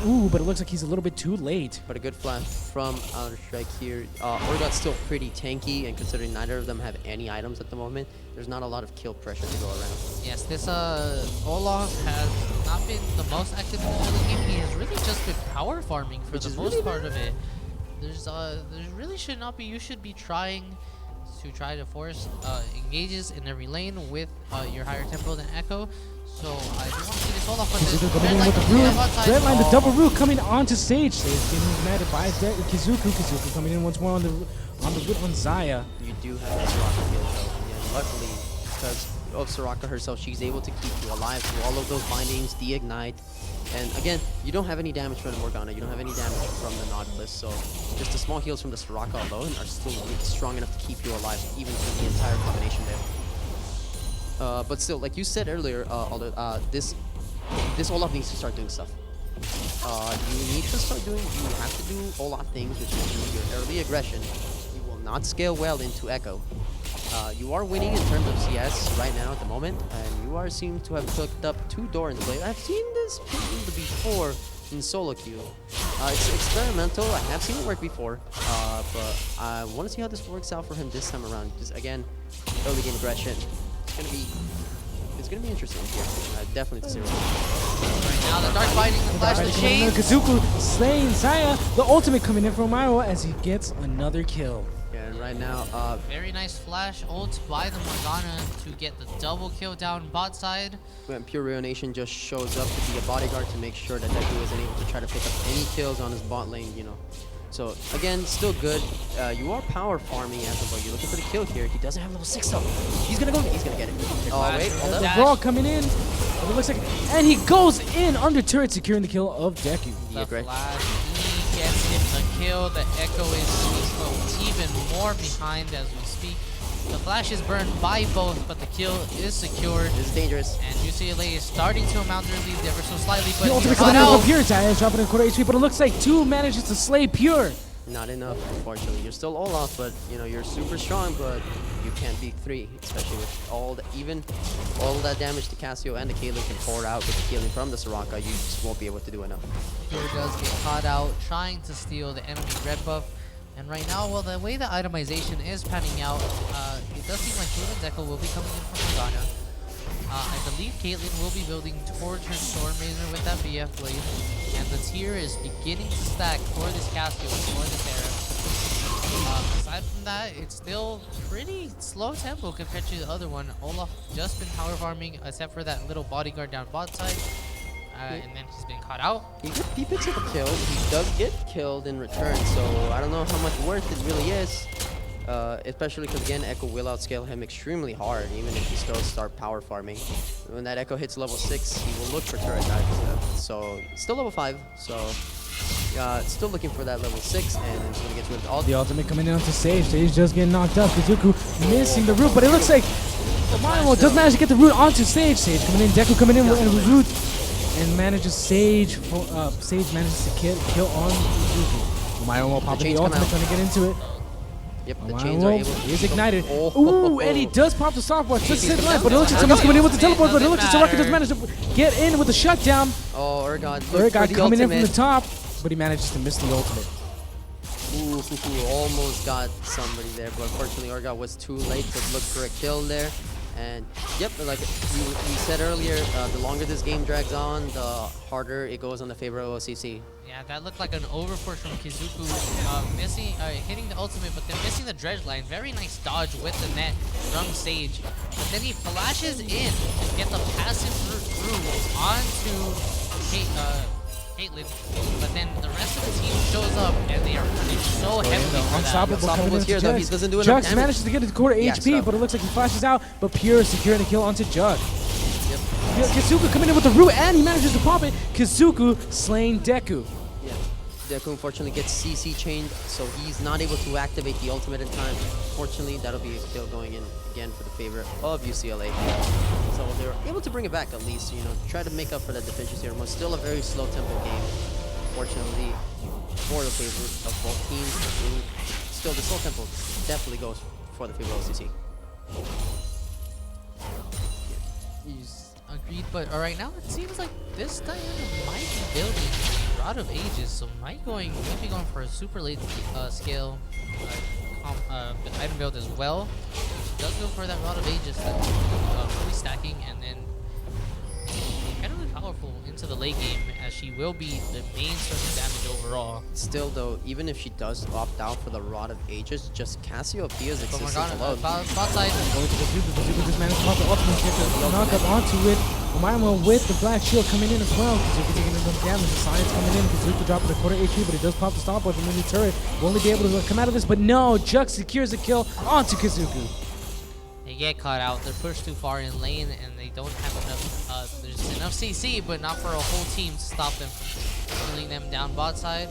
Ooh, but it looks like he's a little bit too late. But a good flash from Outer Strike here. Orgod's still pretty tanky, and considering neither of them have any items at the moment, there's not a lot of kill pressure to go around. Yes, this Olaf has not been the most active in the early game. He has really just been power farming for the most part of it. There really should not be. You should be trying to force engages in every lane with your higher tempo than Echo. So I do want to see this Olaf, but Kizuku the coming in with the red root. line Red line, the double root coming onto stage. Sage getting ignited by Kizuku. Kizuku coming in once more on the root on Zaya. You do have that Soraka kill though. Yeah, luckily, because of Soraka herself, she's able to keep you alive through all of those bindings, de-ignite. And again, you don't have any damage from the Morgana, you don't have any damage from the Nautilus, so just the small heals from the Soraka alone are still really strong enough to keep you alive, even through the entire combination there. But still, like you said earlier, this Olaf needs to start doing stuff. You have to do Olaf things, which is your early aggression. You will not scale well into Echo. You are winning in terms of CS right now at the moment, and you seem to have cooked up 2 Doran's Blade. I've seen this before in solo queue. It's experimental. I have seen it work before, but I want to see how this works out for him this time around. Just again, early game aggression. It's gonna be interesting here. Definitely zero. Right now, the Dark Binding, the Flash, the Shade. Kazuku slaying Zaya. The ultimate coming in from Myro as he gets another kill. Yeah, and right now, Very nice flash ult by the Morgana to get the double kill down bot side. when Pure Rio Nation just shows up to be a bodyguard to make sure that Deku isn't able to try to pick up any kills on his bot lane, you know. So again, still good. You are power farming after, but you're looking for the kill here. He doesn't have level 6 though. He's gonna get it. Oh wait, hold The up. brawl coming in. It looks like, and he goes in under turret, securing the kill of Deku. The great. Flash, he gets him the kill. The Echo is even more behind as we speak. The Flash is burned by both, but the kill is secured. This is dangerous. And UCLA is starting to amount their lead ever so slightly, but The ultimate he's coming caught in out. from Pure. Zaya is dropping a quarter HP, but it looks like 2 manages to slay Pure. Not enough, unfortunately. You're still all off, but you know you're super strong, but you can't beat 3, especially with all that damage to Cassio and the Caitlyn can pour out with the healing from the Soraka. You just won't be able to do enough. Pure does get caught out, trying to steal the enemy red buff. And right now, well, the way the itemization is panning out, it does seem like Caitlin's Echo will be coming in from Morgana. I believe Caitlyn will be building towards her Storm Razor with that BF blade. And the tier is beginning to stack for this Cassio and for this era. Aside from that, it's still pretty slow tempo compared to the other one. Olaf just been power farming, except for that little bodyguard down bot side. And then he's been caught out. He picks up a kill. He does get killed in return, so I don't know how much worth it really is. Especially because, again, Echo will outscale him extremely hard, even if he still start power farming. When that Echo hits level 6, he will look for turret dives. So, still level 5, so still looking for that level 6, and it's going to get rid of all The ultimate coming in onto Sage. Sage just getting knocked up. Kazuku missing the root, but it looks like Myro does manage to get the root onto Sage. Sage coming in, Deku coming in with the root, and manages Sage. Sage manages to kill on Kazuku. Myro will pop in the ultimate, trying to get into it. Yep, the chains are able to... He is ignited. Oh. Ooh, and he does pop the softboard. Just his life, but it looks like someone's coming in with the teleport, but it looks like Soraka does manage to get in with the shutdown. Oh, Urgot. Urgot coming in from the top, but he manages to miss the ultimate. Ooh, almost got somebody there, but unfortunately Urgot was too late to look for a kill there. And yep, like we said earlier, the longer this game drags on, the harder it goes on the favor of OCC. Yeah, that looked like an overpush from Kizuku, hitting the ultimate, but then missing the dredge line. Very nice dodge with the net from Sage. But then he flashes in to get the passive through onto Caitlyn. But then the rest of the team shows up, and they are running so heavily for that. Unstoppable coming in here, to though. Jux. He doesn't do enough Jux damage. manages to get into quarter Yeah, HP, stop. but it looks like he flashes out, but Pure securing the kill onto Jug. Yep. Kazuku coming in with the root, and he manages to pop it. Kazuku slaying Deku. Yeah. Deku unfortunately gets CC chained, so he's not able to activate the ultimate in time. Fortunately, that'll be a kill going in again for the favor of UCLA. So they were able to bring it back at least, you know, try to make up for that deficiency. It was still a very slow tempo game. Fortunately, for the favor of both teams, still the slow tempo definitely goes for the favor of OCC. Agreed, but right now it seems like this Diana might be building Rod of Ages, so might be going for a super late scale item build as well. She does go for that Rod of Ages, fully stacking, and then incredibly powerful into the late game, as she will be the main source of damage overall. Still though, even if she does opt out for the Rod of Ages, just Cassiopeia's But existence Morgana, alone. bot side. Going to Bazooka. Bazooka just managed to pop the ultimate kick to knock up onto it. Omaima with the black shield coming in as well. Bazooka taking some damage. The science coming in. Bazooka dropping a quarter HP, but he does pop the stopwatch from the new turret. Will only be able to come out of this, but no. Jux secures a kill onto Kazuku. They get caught out. They're pushed too far in lane, and they don't have enough. There's enough CC, but not for a whole team to stop them from pulling them down bot side.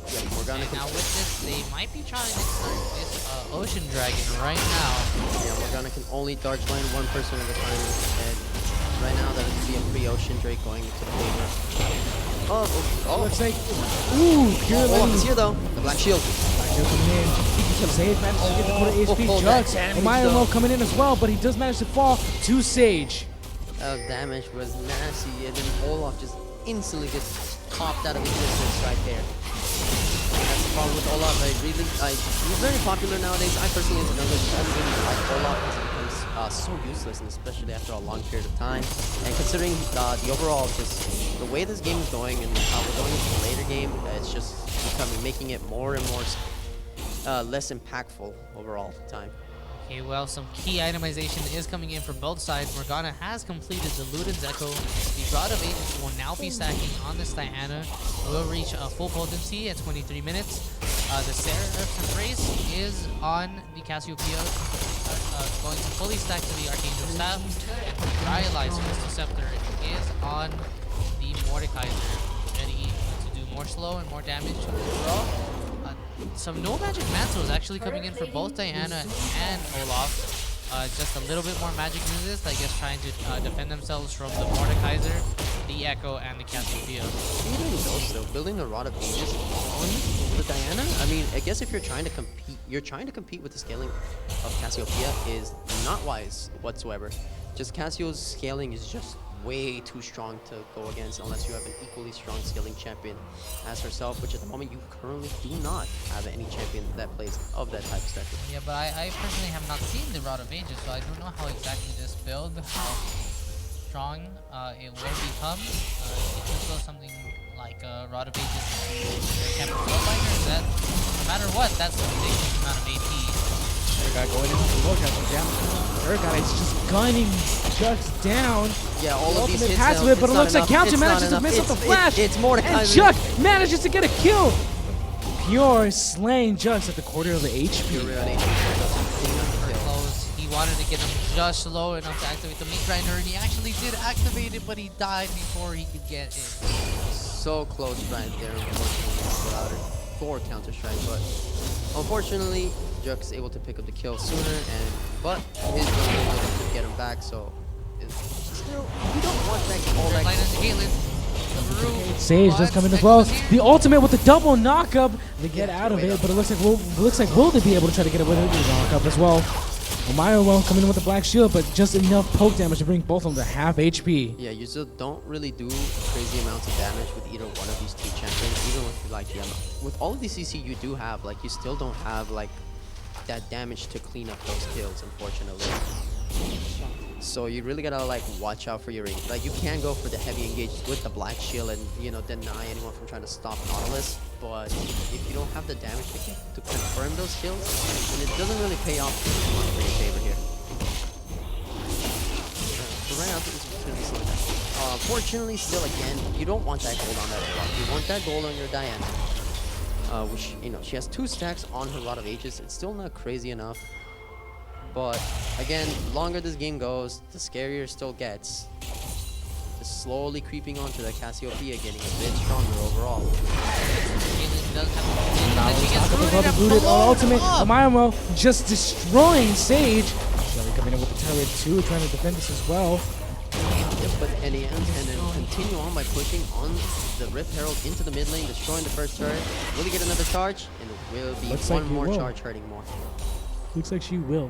Yeah, Morgana And now with this, they might be trying to start this Ocean Dragon right now. Yeah, Morgana can only dodge line one person at a time, and right now that would be a free Ocean Drake going into the favor. Looks like, ooh, pure Oh, lane. it's here though. The black shield. Black shield coming in. He can save, managed to get the quarter HP. that Jux, damage, Omaima though. coming in as well, but he does manage to fall to Sage. Damage was nasty, and then Olaf just instantly gets popped out of existence right there. That's the problem with Olaf. He's very popular nowadays. I personally, as a jungler, I don't really like Olaf because he becomes so useless, and especially after a long period of time. And considering the overall, just the way this game is going, and how we're going into the later game, it's just making it more and more less impactful overall time. Okay, well, some key itemization is coming in for both sides. Morgana has completed the Luden's Echo. The Rod of Ages will now be stacking on this Diana. Will reach full potency at 23 minutes. The Seraph's Embrace is on the Cassiopeia, going to fully stack to the Archangel Staff. And the Rhyalize Crystal Scepter is on the Mordekaiser, ready to do more slow and more damage overall. Some no magic mantles actually coming in for both Diana and Olaf. Just a little bit more magic resist, I guess, trying to defend themselves from the Mordekaiser, the Echo, and the Cassiopeia. Even those though, building the Rod of Ages on the Diana, I mean, I guess if you're trying to compete with the scaling of Cassiopeia is not wise whatsoever. Just Cassio's scaling is just way too strong to go against unless you have an equally strong scaling champion as herself, which at the moment you currently do not have any champion that plays of that type of stature. Yeah, but I personally have not seen the Rod of Ages, so I don't know how exactly this build, how strong it will become. It could go something like Rod of Ages into Camper Spellbinder. That, no matter what, that's a ridiculous amount of AP. Guy going in with the low down. Her guy is just gunning Jux down. Yeah, all of these Ultimate hits passive now, it, but it's it not looks like enough. Counter It's not manages to enough. miss up the flash. It's more and than Jux manages to get a kill. Pure slaying Jux at the quarter of the HP. Close. He wanted to get him just low enough to activate the meat grinder, and he actually did activate it, but he died before he could get it. So close right there, unfortunately, without it for Counter-Strike, but unfortunately, Jux is able to pick up the kill sooner, but his jungler was able to get him back, so still, you don't want that all that. Line into Caitlyn. Sage does come in as well. The ultimate with the double knockup. They get out of it, but it looks like will they be able to try to get away with the knockup as well. Omaima coming in with the black shield, but just enough poke damage to bring both of them to half HP. Yeah, you still don't really do crazy amounts of damage with either one of these two champions, even with like with all of the CC you do have, like you still don't have like that damage to clean up those kills, unfortunately. So you really gotta like watch out for your like you can go for the heavy engage with the black shield and deny anyone from trying to stop Nautilus, but if you don't have the damage to confirm those kills, then it doesn't really pay off too much for your favor here. So right now it's gonna be something like that. Fortunately, still again, you don't want that gold on that block. You want that gold on your Diana, which she has 2 stacks on her Rod of Ages. It's still not crazy enough. But again, longer this game goes, the scarier it still gets. Just slowly creeping onto the Cassiopeia, getting a bit stronger overall. Caitlyn She does have a Now and then she it's gets not rooted gonna and be rooted blown ultimate. up. Amayamo just destroying Sage. Shelly coming in with the turret too, trying to defend this as well. Yep, but and he ends and then continue on by pushing on the Rift Herald into the mid lane, destroying the first turret. Will he get another charge? And it will be Looks like one he more will. charge hurting more. Looks like she will.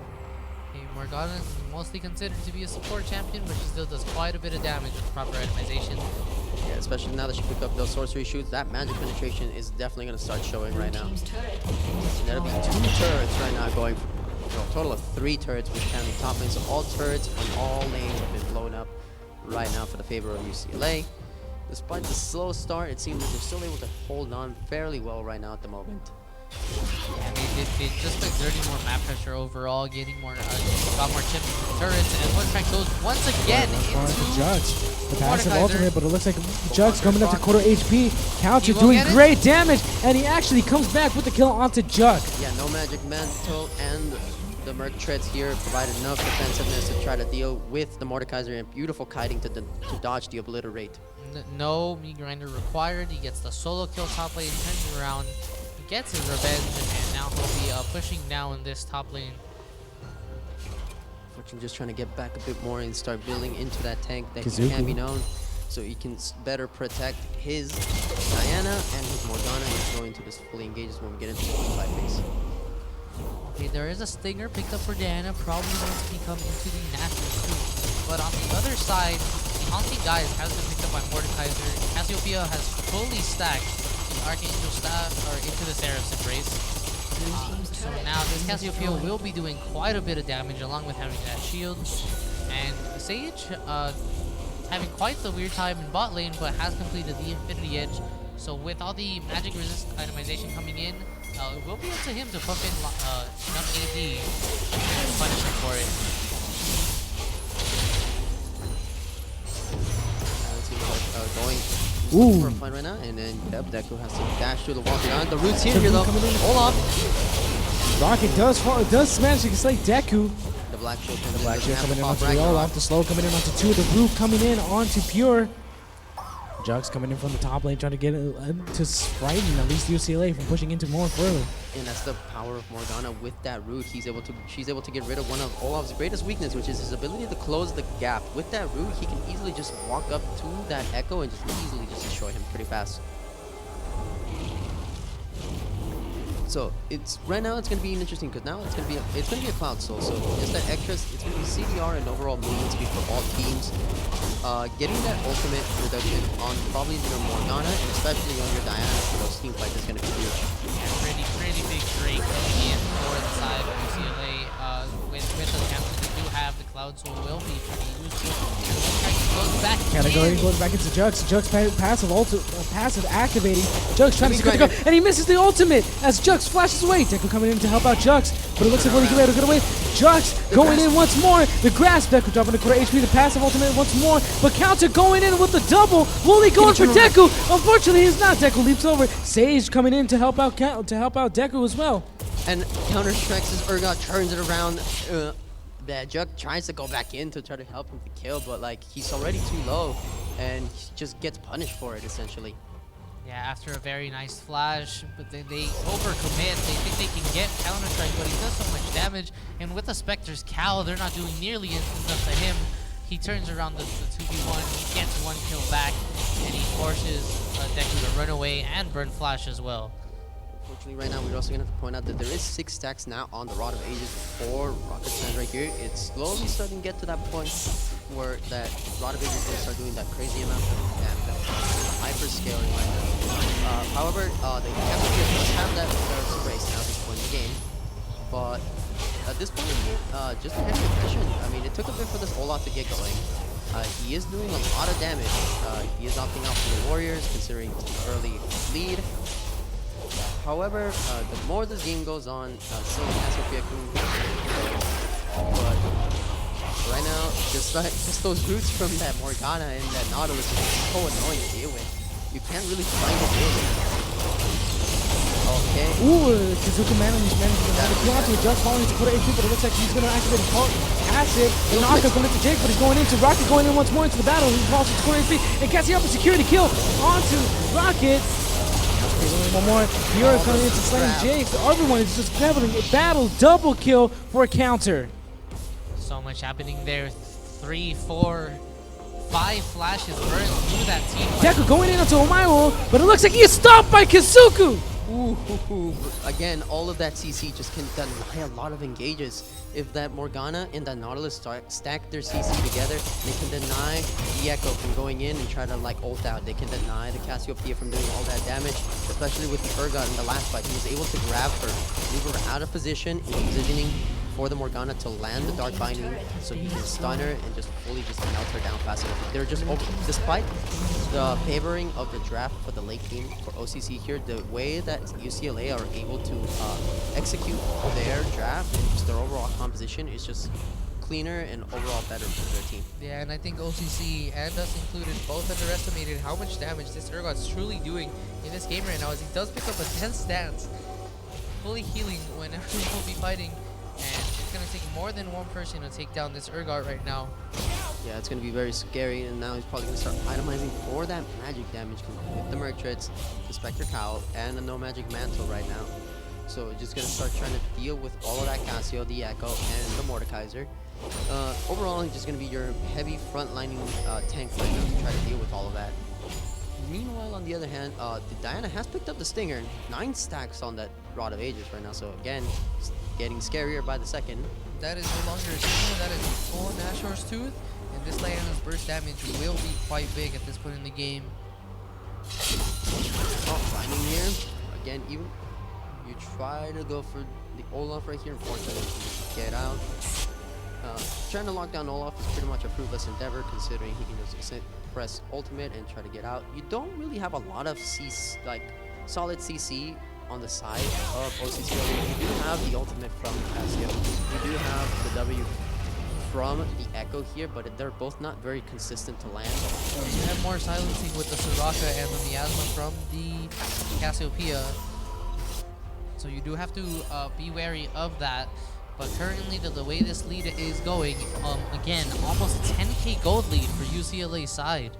Okay, Morgana is mostly considered to be a support champion, but she still does quite a bit of damage with proper itemization. Yeah, especially now that she picked up those sorcery shoots, that magic penetration is definitely going to start showing right now. And that'll be 2 turrets right now going for a total of 3 turrets with counting top lane. So all turrets on all lanes have been blown up right now for the favor of UCLA. Despite the slow start, it seems that they're still able to hold on fairly well right now at the moment. Yeah, they just exerting more map pressure overall, getting more, got more chips from turrets, and one track goes once again into Jugs. The passive Mordekaiser. ultimate, but it looks like Jugs coming up to quarter HP. Counter He will doing get it. great damage, and he actually comes back with the kill onto Jug. Yeah, no magic mantle and the Merc treads here provide enough defensiveness to try to deal with the Mordekaiser and beautiful kiting to dodge the obliterate. no meat grinder required. He gets the solo kill top lane, turns around, gets his revenge, and now he'll be pushing down this top lane. Fortune just trying to get back a bit more and start building into that tank that Kazuku. can be known, so he can better protect his Diana and his Morgana. He's going to this fully engages when we get into the fight phase. Okay, there is a stinger picked up for Diana, probably going to become into the Nashor too. But on the other side, the Haunting Guise has been picked up by Mordekaiser. Cassiopeia has fully stacked the Archangel Staff or into the Seraph's Embrace. So now this Cassiopeia will be doing quite a bit of damage along with having that shield. And Sage having quite the weird time in bot lane, but has completed the Infinity Edge. So with all the magic resist itemization coming in, it will be up to him to pump in enough AD and punishment for it. It seems like going Ooh. for a fight right now, and then yep, Deku has to dash through the wall behind. The roots here, The root though. coming in. Hold on. Rocket does manage to slay Deku. The black shield comes The in. black doesn't shield have coming in to pop onto the all Ragnarok. off the slow coming in onto 2. The root coming in onto Pure. Jugs coming in from the top lane trying to get to frighten at least UCLA from pushing into more further. And that's the power of Morgana with that root. She's able to get rid of one of Olaf's greatest weakness, which is his ability to close the gap. With that root, he can easily just walk up to that echo and just easily just destroy him pretty fast. So it's right now it's gonna be interesting because now it's gonna be a cloud soul. So just that extra, it's gonna be CDR and overall movement speed for all teams. Getting that ultimate reduction on probably your Morgana and especially on your Diana for those team fights is gonna be huge. Yeah, pretty big Drake coming in for the side of UCLA. With the champions they do have, the Cloud Soul will be pretty useful. Goes back Category in. goes back into Jugs. Jugs passive activating. Jugs trying to He's get the right go, and he misses the ultimate as Jugs flashes away. Deku coming in to help out Jugs, but it looks like Willie can get away. Jugs going in once more. The grasp. Deku dropping the quarter HP. The passive ultimate once more, but counter going in with the double. Willie going for Deku. Unfortunately, he's not. Deku leaps over. Sage coming in to help out Deku as well. And counter strikes his Urgot, turns it around. That Jug tries to go back in to try to help him to kill, but like he's already too low, and he just gets punished for it essentially. Yeah, after a very nice flash, but they overcommit. They think they can get Counter-Strike, but he does so much damage. And with the Spectre's Cowl, they're not doing nearly enough to him. He turns around the 2v1, he gets 1 kill back, and he forces Deku to run away and burn Flash as well. Unfortunately, right now we're also going to have to point out that there is 6 stacks now on the Rod of Ages for Rocket Sand right here. It's slowly starting to get to that point where that Rod of Ages is going to start doing that crazy amount of damage, hyper scaling right now. However, the Captain does have that race now at this point in the game, but at this point, just to answer your question, I mean, it took a bit for this Olaf to get going. He is doing a lot of damage. He is opting out for the Warriors, considering the early lead. However, the more this game goes on, still Cassiopeia can but right now, just those roots from that Morgana and that Nautilus is so annoying to deal with. You can't really find a building. Okay. Ooh, Kazuka managed to get the kill onto Jugs falling into quarter HP, but it looks like he's going to activate his passive. And Naka going into Jake, but he's going into Rocket, going in once more into the battle. He falls into quarter HP, and Cassiopeia security kill onto Rocket. One more. Here coming into slam Jace. Everyone is just battling. Battle double kill for a counter. So much happening there. 3, 4, 5 flashes burned through that team. Deku going in onto Omayo, but it looks like he is stopped by Kisuku. Ooh. Again, all of that CC just can deny a lot of engages. If that Morgana and that Nautilus stack their CC together, they can deny the Echo from going in and try to like ult out. They can deny the Cassiopeia from doing all that damage, especially with the Urgot in the last fight. He was able to grab her, move her out of position, and positioning for the Morgana to land the Dark Binding so he can stun her and just fully just melt her down fast enough. They're just despite the favoring of the draft for the late game for OCC here, the way that UCLA are able to execute their draft and just their overall composition is just cleaner and overall better for their team. Yeah, and I think OCC and us included both underestimated how much damage this Urgot's truly doing in this game right now, as he does pick up a 10 stance, fully healing whenever he will be fighting. And it's going to take more than one person to take down this Urgot right now. Yeah, it's going to be very scary, and now he's probably going to start itemizing for that magic damage with the Merchants, the Spectre Cowl, and the No Magic Mantle right now. So just going to start trying to deal with all of that Cassio, the Echo, and the Mordekaiser. Overall, he's just going to be your heavy frontlining tank right now to try to deal with all of that. Meanwhile, on the other hand, the Diana has picked up the Stinger. 9 stacks on that Rod of Ages right now, so again, getting scarier by the second. That is no longer a Stinger, that is a full Nashor's Tooth, and this Diana's burst damage will be quite big at this point in the game. Oh, finding here. Again, even you try to go for the Olaf right here, unfortunately, get out. Trying to lock down Olaf is pretty much a fruitless endeavor, considering he can just press ultimate and try to get out. You don't really have a lot of solid CC on the side of OCC. You do have the ultimate from Cassio. You do have the W from the Echo here, but they're both not very consistent to land. You have more silencing with the Soraka and the Miasma from the Cassiopeia. So you do have to be wary of that. But currently, the way this lead is going, again, almost 10k gold lead for UCLA's side.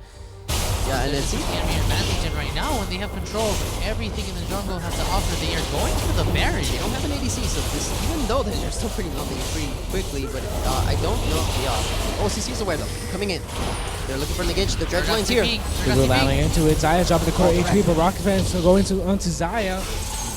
Yeah, and it's the advantage, and right now, when they have control of everything in the jungle has to offer, they are going for the Baron. They don't have an ADC, so this, even though they're still pretty melting pretty quickly, but I don't know if the OCC is aware though. Coming in, they're looking for an engage. The Dredge line's here. They're allowing into it. Zaya dropping the quarter HP, but Rocket fans are going onto Zaya.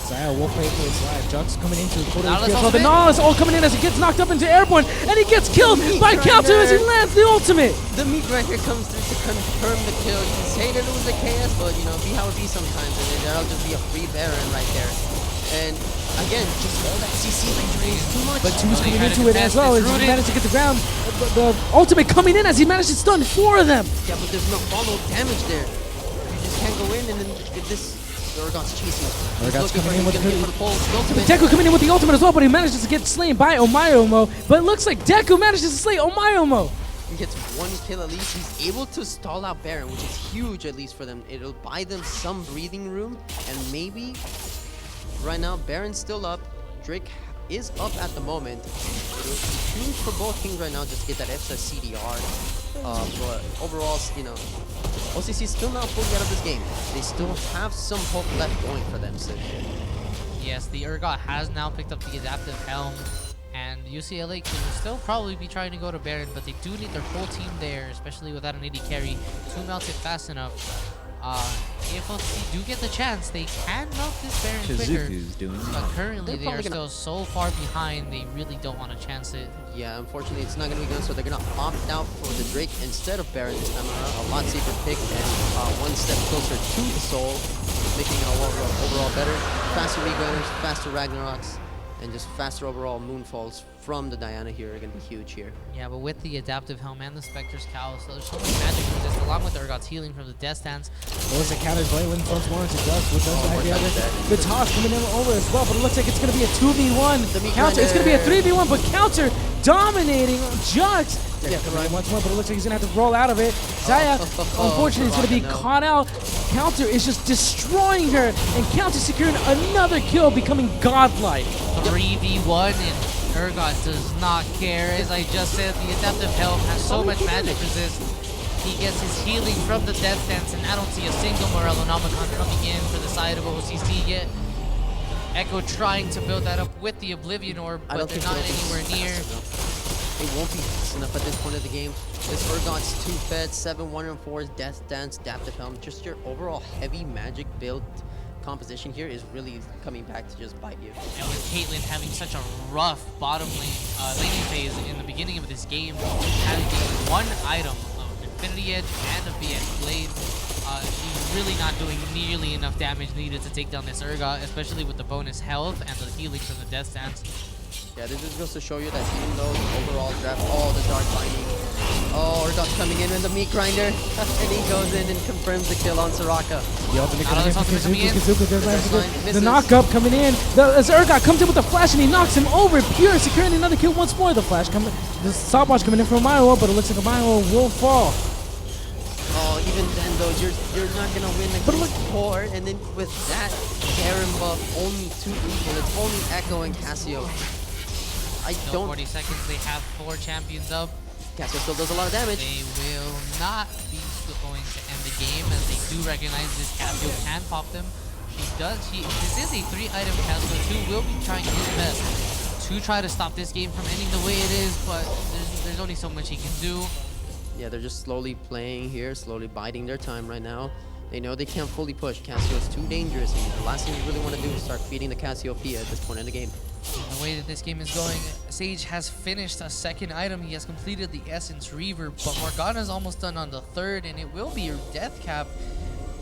Zaya will play for his life. Jux coming into the quarter HP as well. The Nautilus all coming in as he gets knocked up into Airborne, and he gets killed by counter as he lands the ultimate. The meat right here comes through to confirm the kill. You can say that it was a KS, but you know, be how it be sometimes, and then that'll just be a free Baron right there. And again, just all that CC injury is too much. But Two's coming into it as well as he managed to get the ground. The ultimate coming in as he managed to stun 4 of them. Yeah, but there's no follow damage there. You just can't go in, and then if this Urgot's chasing. Urgot's coming in with the ultimate. Deku coming in with the ultimate as well, but he manages to get slain by Omayomo. But it looks like Deku manages to slay Omayomo. He gets 1 kill at least. He's able to stall out Baron, which is huge at least for them. It'll buy them some breathing room, and maybe right now Baron's still up. Drake is up at the moment. It'll be huge for both teams right now just to get that extra CDR. But overall, you know, OCC still not fully out of this game. They still have some hope left going for them. So. Yes, the Urgot has now picked up the adaptive helm, and UCLA can still probably be trying to go to Baron, but they do need their full team there, especially without an AD carry, to melt it fast enough. If OCC do get the chance, they can melt this Baron quicker, but currently they are still so far behind, they really don't want to chance it. Yeah, unfortunately it's not going to be good, so they're going to opt out for the Drake instead of Baron this time around. A lot safer pick and 1 step closer to the Soul, making it overall better. Faster Regunners, faster Ragnaroks, and just faster overall Moonfalls from the Diana here are going to be huge here. Yeah, but with the adaptive helm and the Spectre's Cowl, so there's so much magic resist, along with Urgot's healing from the Death Stance. There's a counter blade when front one to Dust with Dust back the other. The toss coming in over as well, but it looks like it's going to be a 2v1 counter. It's going to be a 3v1, but counter dominating Jux. Yeah, right once more, but it looks like he's going to have to roll out of it. Zaya, unfortunately, is going to be caught out. Counter is just destroying her, and Counter securing another kill, becoming godlike. 3v1, and Urgot does not care. As I just said, the adaptive helm has so much magic resist. He gets his healing from the Death Dance, and I don't see a single Morellonomicon coming in for the side of OCC yet. Echo trying to build that up with the Oblivion Orb, but they're not anywhere near. It won't be fast enough at this point of the game. This Urgot's 2 fed, 7 1-4s, Death Dance, Adaptive Helm. Just your overall heavy magic build composition here is really coming back to just bite you. And with Caitlyn having such a rough bottom laning phase in the beginning of this game, having one item of Infinity Edge and a BX Blade, she's really not doing nearly enough damage needed to take down this Urgot, especially with the bonus health and the healing from the Death Stance. Yeah, this just goes to show you that even though the overall draft, the Dark Binding. Oh, Urgot's coming in with the Meat Grinder, and he goes in and confirms the kill on Soraka. The ultimate coming in for coming in. Kazuka does Misses. the knock-up coming in. As Urgot comes in with the flash and he knocks him over. Pure securing another kill once more. The flash coming, the stopwatch coming in from Milo, but it looks like a Milo will fall. Oh, even then though, you're not gonna win against 4, and then with that Garen buff, only 2 people. It's only Echo and Cassio. I Still don't. 40 seconds, they have 4 champions up. Cassio still does a lot of damage. They will not be going to end the game, as they do recognize this Cassio can pop them. This is a 3-item Cassio. 2 will be trying his best to try to stop this game from ending the way it is, but there's only so much he can do. Yeah, they're just slowly playing here, slowly biding their time right now. They know they can't fully push. Cassio is too dangerous, and the last thing you really want to do is start feeding the Cassiopeia at this point in the game. The way that this game is going, Sage has finished a 2nd item. He has completed the Essence Reaver, but Morgana's almost done on the 3rd, and it will be your Death Cap.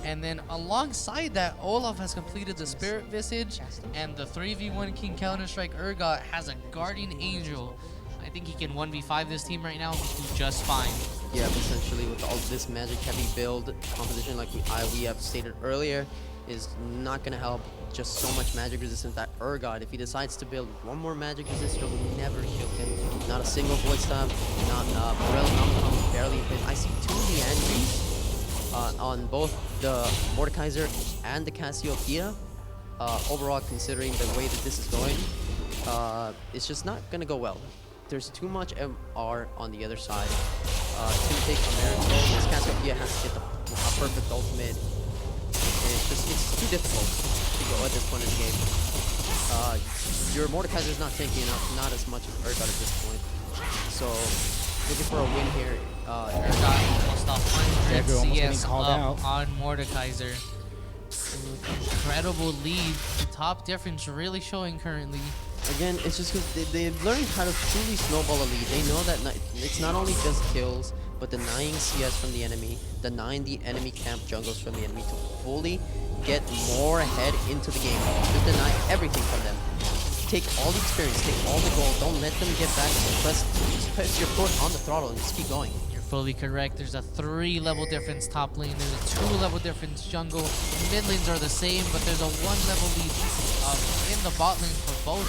And then alongside that, Olaf has completed the Spirit Visage, and the 3v1 King Counter-Strike Urgot has a Guardian Angel. I think he can 1v5 this team right now and do just fine. Yeah, essentially with all this magic heavy build composition, like we have stated earlier, is not going to help. Just so much magic resistance that Urgot, if he decides to build one more magic resist, you'll never kill him. Not a single void stab, not Morellonomicon barely hit. I see 2 Leandries on both the Mordekaiser and the Cassiopeia. Overall, considering the way that this is going, it's just not going to go well. There's too much MR on the other side. It's going to take a miracle. This Cassiopeia has to get the perfect ultimate. And it's too difficult to go at this point in the game. Your Mordekaiser's not tanky enough, not as much as Urgot at this point. So, looking for a win here. Urgot almost 100 Everyone was getting CS called up out. on Mordekaiser. Incredible lead. The top difference really showing currently. Again, it's just because they've learned how to truly snowball a lead. They know that it's not only just kills, but denying CS from the enemy, denying the enemy camp jungles from the enemy to fully get more ahead into the game. Just deny everything from them. Take all the experience, take all the gold, don't let them get back. Just press your foot on the throttle and just keep going. You're fully correct. There's a 3-level difference top lane. There's a 2-level difference jungle. Mid lanes are the same, but there's a 1-level lead in the bot lane for both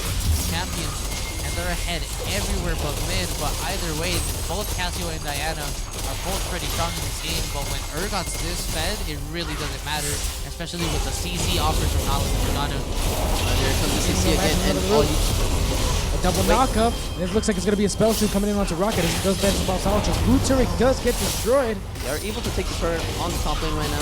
champions. And they're ahead everywhere but mid. But either way, both Cassio and Diana are both pretty strong in this game. But when Urgot's this fed, it really doesn't matter. Especially with the CC offers from Nala and Morgana. There comes the CC again, and all you... A double knock-up. It looks like it's going to be a spell shoot coming in onto Rocket as he does dance about Salcha. Blue turret does get destroyed. They are able to take the turret on the top lane right now.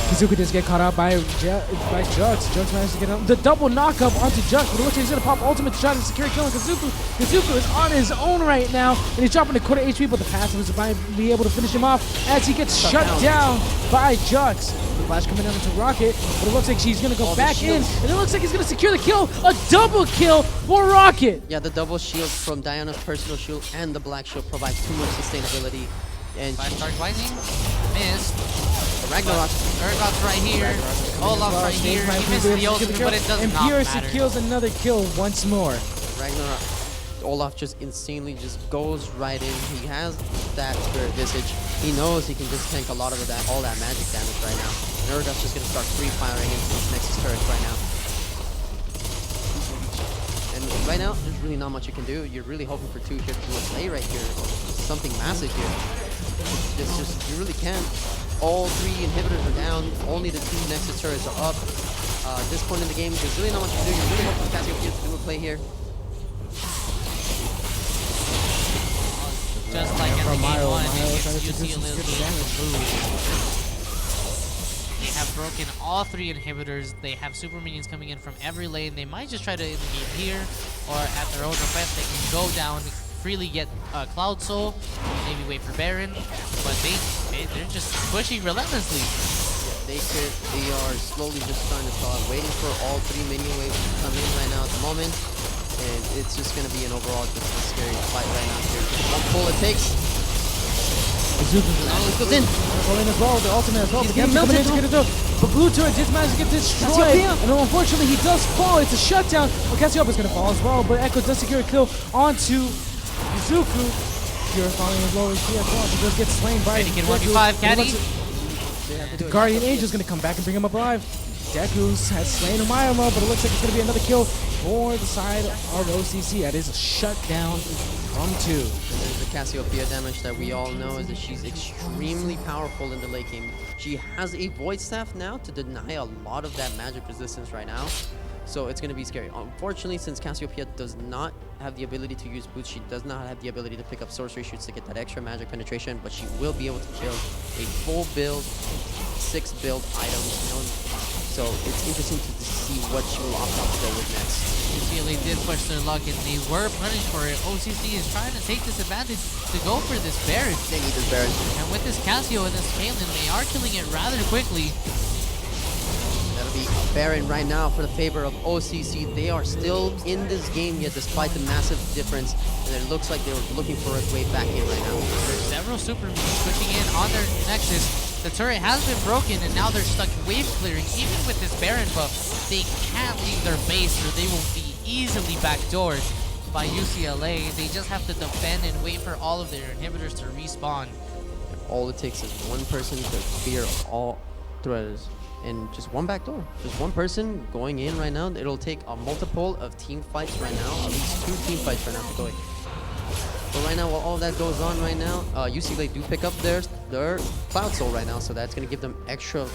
Kazuka does get caught out by Jux. Jux managed to get the double knock-up onto Jux, but it looks like he's going to pop ultimate to try to secure a kill on Kazuka. Kazuka is on his own right now, and he's dropping a quarter HP, but the passive is about to be able to finish him off as he gets shut down by Jux. The flash coming down into Rocket, but it looks like she's going to go back in, and it looks like he's going to secure the kill. A double kill for Rocket. Yeah, the double shield from Diana's personal shield and the black shield provide too much sustainability. And 5-star Lightning. Missed. the Ragnarok. Urgot's right here. Olaf's right here. He missed the ultimate, but it does and not Pierce matter. secures another kill once more. Ragnarok. Olaf just insanely just goes right in. He has that Spirit Visage. He knows he can just tank a lot of that, all that magic damage right now. And Urgot's just gonna start free firing into this Nexus turret right now. And right now, there's really not much you can do. You're really hoping for 2 here to do a play right here. Something massive here. It's just, you really can't. All 3 inhibitors are down. Only the 2 Nexus turrets are up. At this point in the game, there's really not much you can do. You're really hoping for Cassiopeia to do a play here. Just like in the From game Mario, 1 Mario against trying to do some UCLA. good damage. They have broken all 3 inhibitors. They have super minions coming in from every lane. They might just try to engage here, or at their own request, they can go down, freely get Cloud Soul, maybe wait for Baron, but they're just pushing relentlessly. They are slowly just starting to start waiting for all 3 minion waves to come in right now at the moment. And it's just going to be an overall just a scary fight right now here. One pull it takes. Zuko goes in. Going as well, the ultimate as well. He's The getting Gam's coming in melted, to get it but Blue Turret did manage to get destroyed. And then unfortunately he does fall. It's a shutdown. Well, Cassiopea's going to fall as well, but Echo does secure a kill onto Izuku. Pure falling as low as she as well. She does get slain by Ready, kid, Deku. 1v5, Caddy. The Guardian Angel's going to come back and bring him up alive. Deku has slain Umayama, but it looks like it's going to be another kill for the side of OCC. That is a shutdown from 2. There's the Cassiopeia damage that we all know is that she's extremely powerful in the late game. She has a Void Staff now to deny a lot of that magic resistance right now. So it's going to be scary. Unfortunately, since Cassiopeia does not have the ability to use boots, she does not have the ability to pick up sorcery shoots to get that extra magic penetration, but she will be able to kill a full build, 6 build items. So it's interesting to see what she will opt out to go with next. UCLA did push their luck and they were punished for it. OCC is trying to take this advantage to go for this Baron. They need this Baron. And with this Cassio and this Caitlyn, they are killing it rather quickly. That'll be Baron right now for the favor of OCC. They are still in this game yet despite the massive difference. And it looks like they were looking for a way back in right now. There's several super minions pushing in on their Nexus. The turret has been broken and now they're stuck wave clearing. Even with this Baron buff, they can't leave their base or they will be easily backdoored by UCLA. They just have to defend and wait for all of their inhibitors to respawn. All it takes is one person to clear all threats and just one back door. Just one person going in right now. It'll take a multiple of team fights right now, at least 2 team fights right now to go in. But right now, while all that goes on right now, UCLA do pick up their Cloud Soul right now, so that's going to give them extra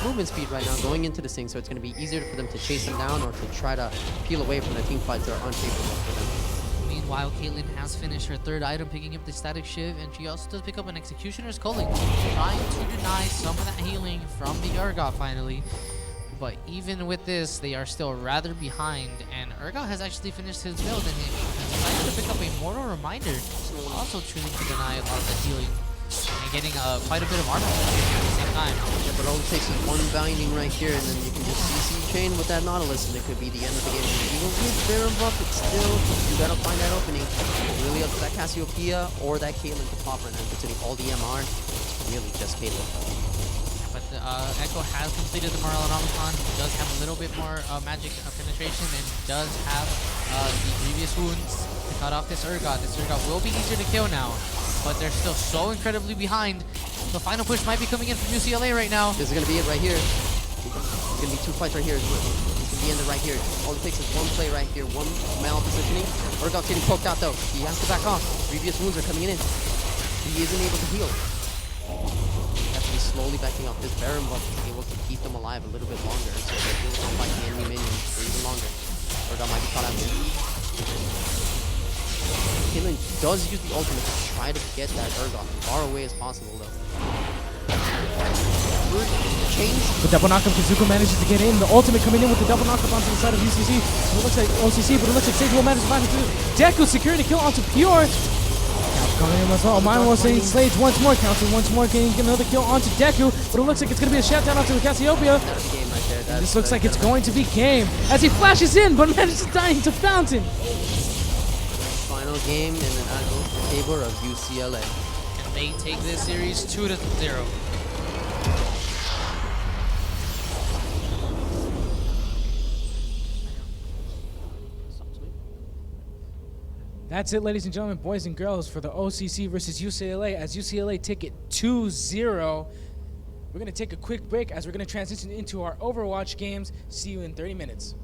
movement speed right now going into this thing, so it's going to be easier for them to chase them down or to try to peel away from the team fights that are unfavorable for them. Meanwhile, Caitlyn has finished her 3rd item, picking up the Static Shiv, and she also does pick up an Executioner's Culling, trying to deny some of that healing from the Urgot finally. But even with this, they are still rather behind, and Urgot has actually finished his build and he decided to pick up a Mortal Reminder, also choosing to deny a lot of the healing and getting quite a bit of armor at the same time. Yeah, but all it takes is one binding right here, and then you can just CC chain with that Nautilus, and it could be the end of the game. Even with Baron buff, it's still, you gotta find that opening. It's really up to that Cassiopeia or that Caitlyn to pop right now. If it's all the MR, it's really just Caitlyn. But Echo has completed the Morellonomicon. He does have a little bit more magic penetration and does have the previous wounds to cut off this Urgot. This Urgot will be easier to kill now, but they're still so incredibly behind. The final push might be coming in from UCLA right now. This is going to be it right here. It's going to be 2 fights right here. It's going to be ended right here. All it takes is one play right here, one mal-positioning. Urgot's getting poked out though. He has to back off. Previous wounds are coming in. He isn't able to heal. He's slowly backing off. This Baron buff is able to keep them alive a little bit longer, so they're able to fight the enemy minions for even longer. Urgot might be caught out here. Caitlyn does use the ultimate to try to get that Urgot as far away as possible, though. Chains. The double knockup, Kazuko manages to get in. The ultimate coming in with the double knockup onto the side of UCC. It looks like OCC, but it looks like Sage will manage to find it too. Deku securing a kill onto Pure. Coming in as well. Mine was saying Slade once more, counting once more, getting another kill onto Deku, but it looks like it's going to be a shutdown onto the Cassiopeia. That's game right there. This looks like it's going to be game as he flashes in, but manages to die into Fountain. Final game, and then I go for the favor of UCLA. And they take this series 2-0. That's it, ladies and gentlemen, boys and girls, for the OCC versus UCLA as UCLA take it 2-0. We're going to take a quick break as we're going to transition into our Overwatch games. See you in 30 minutes.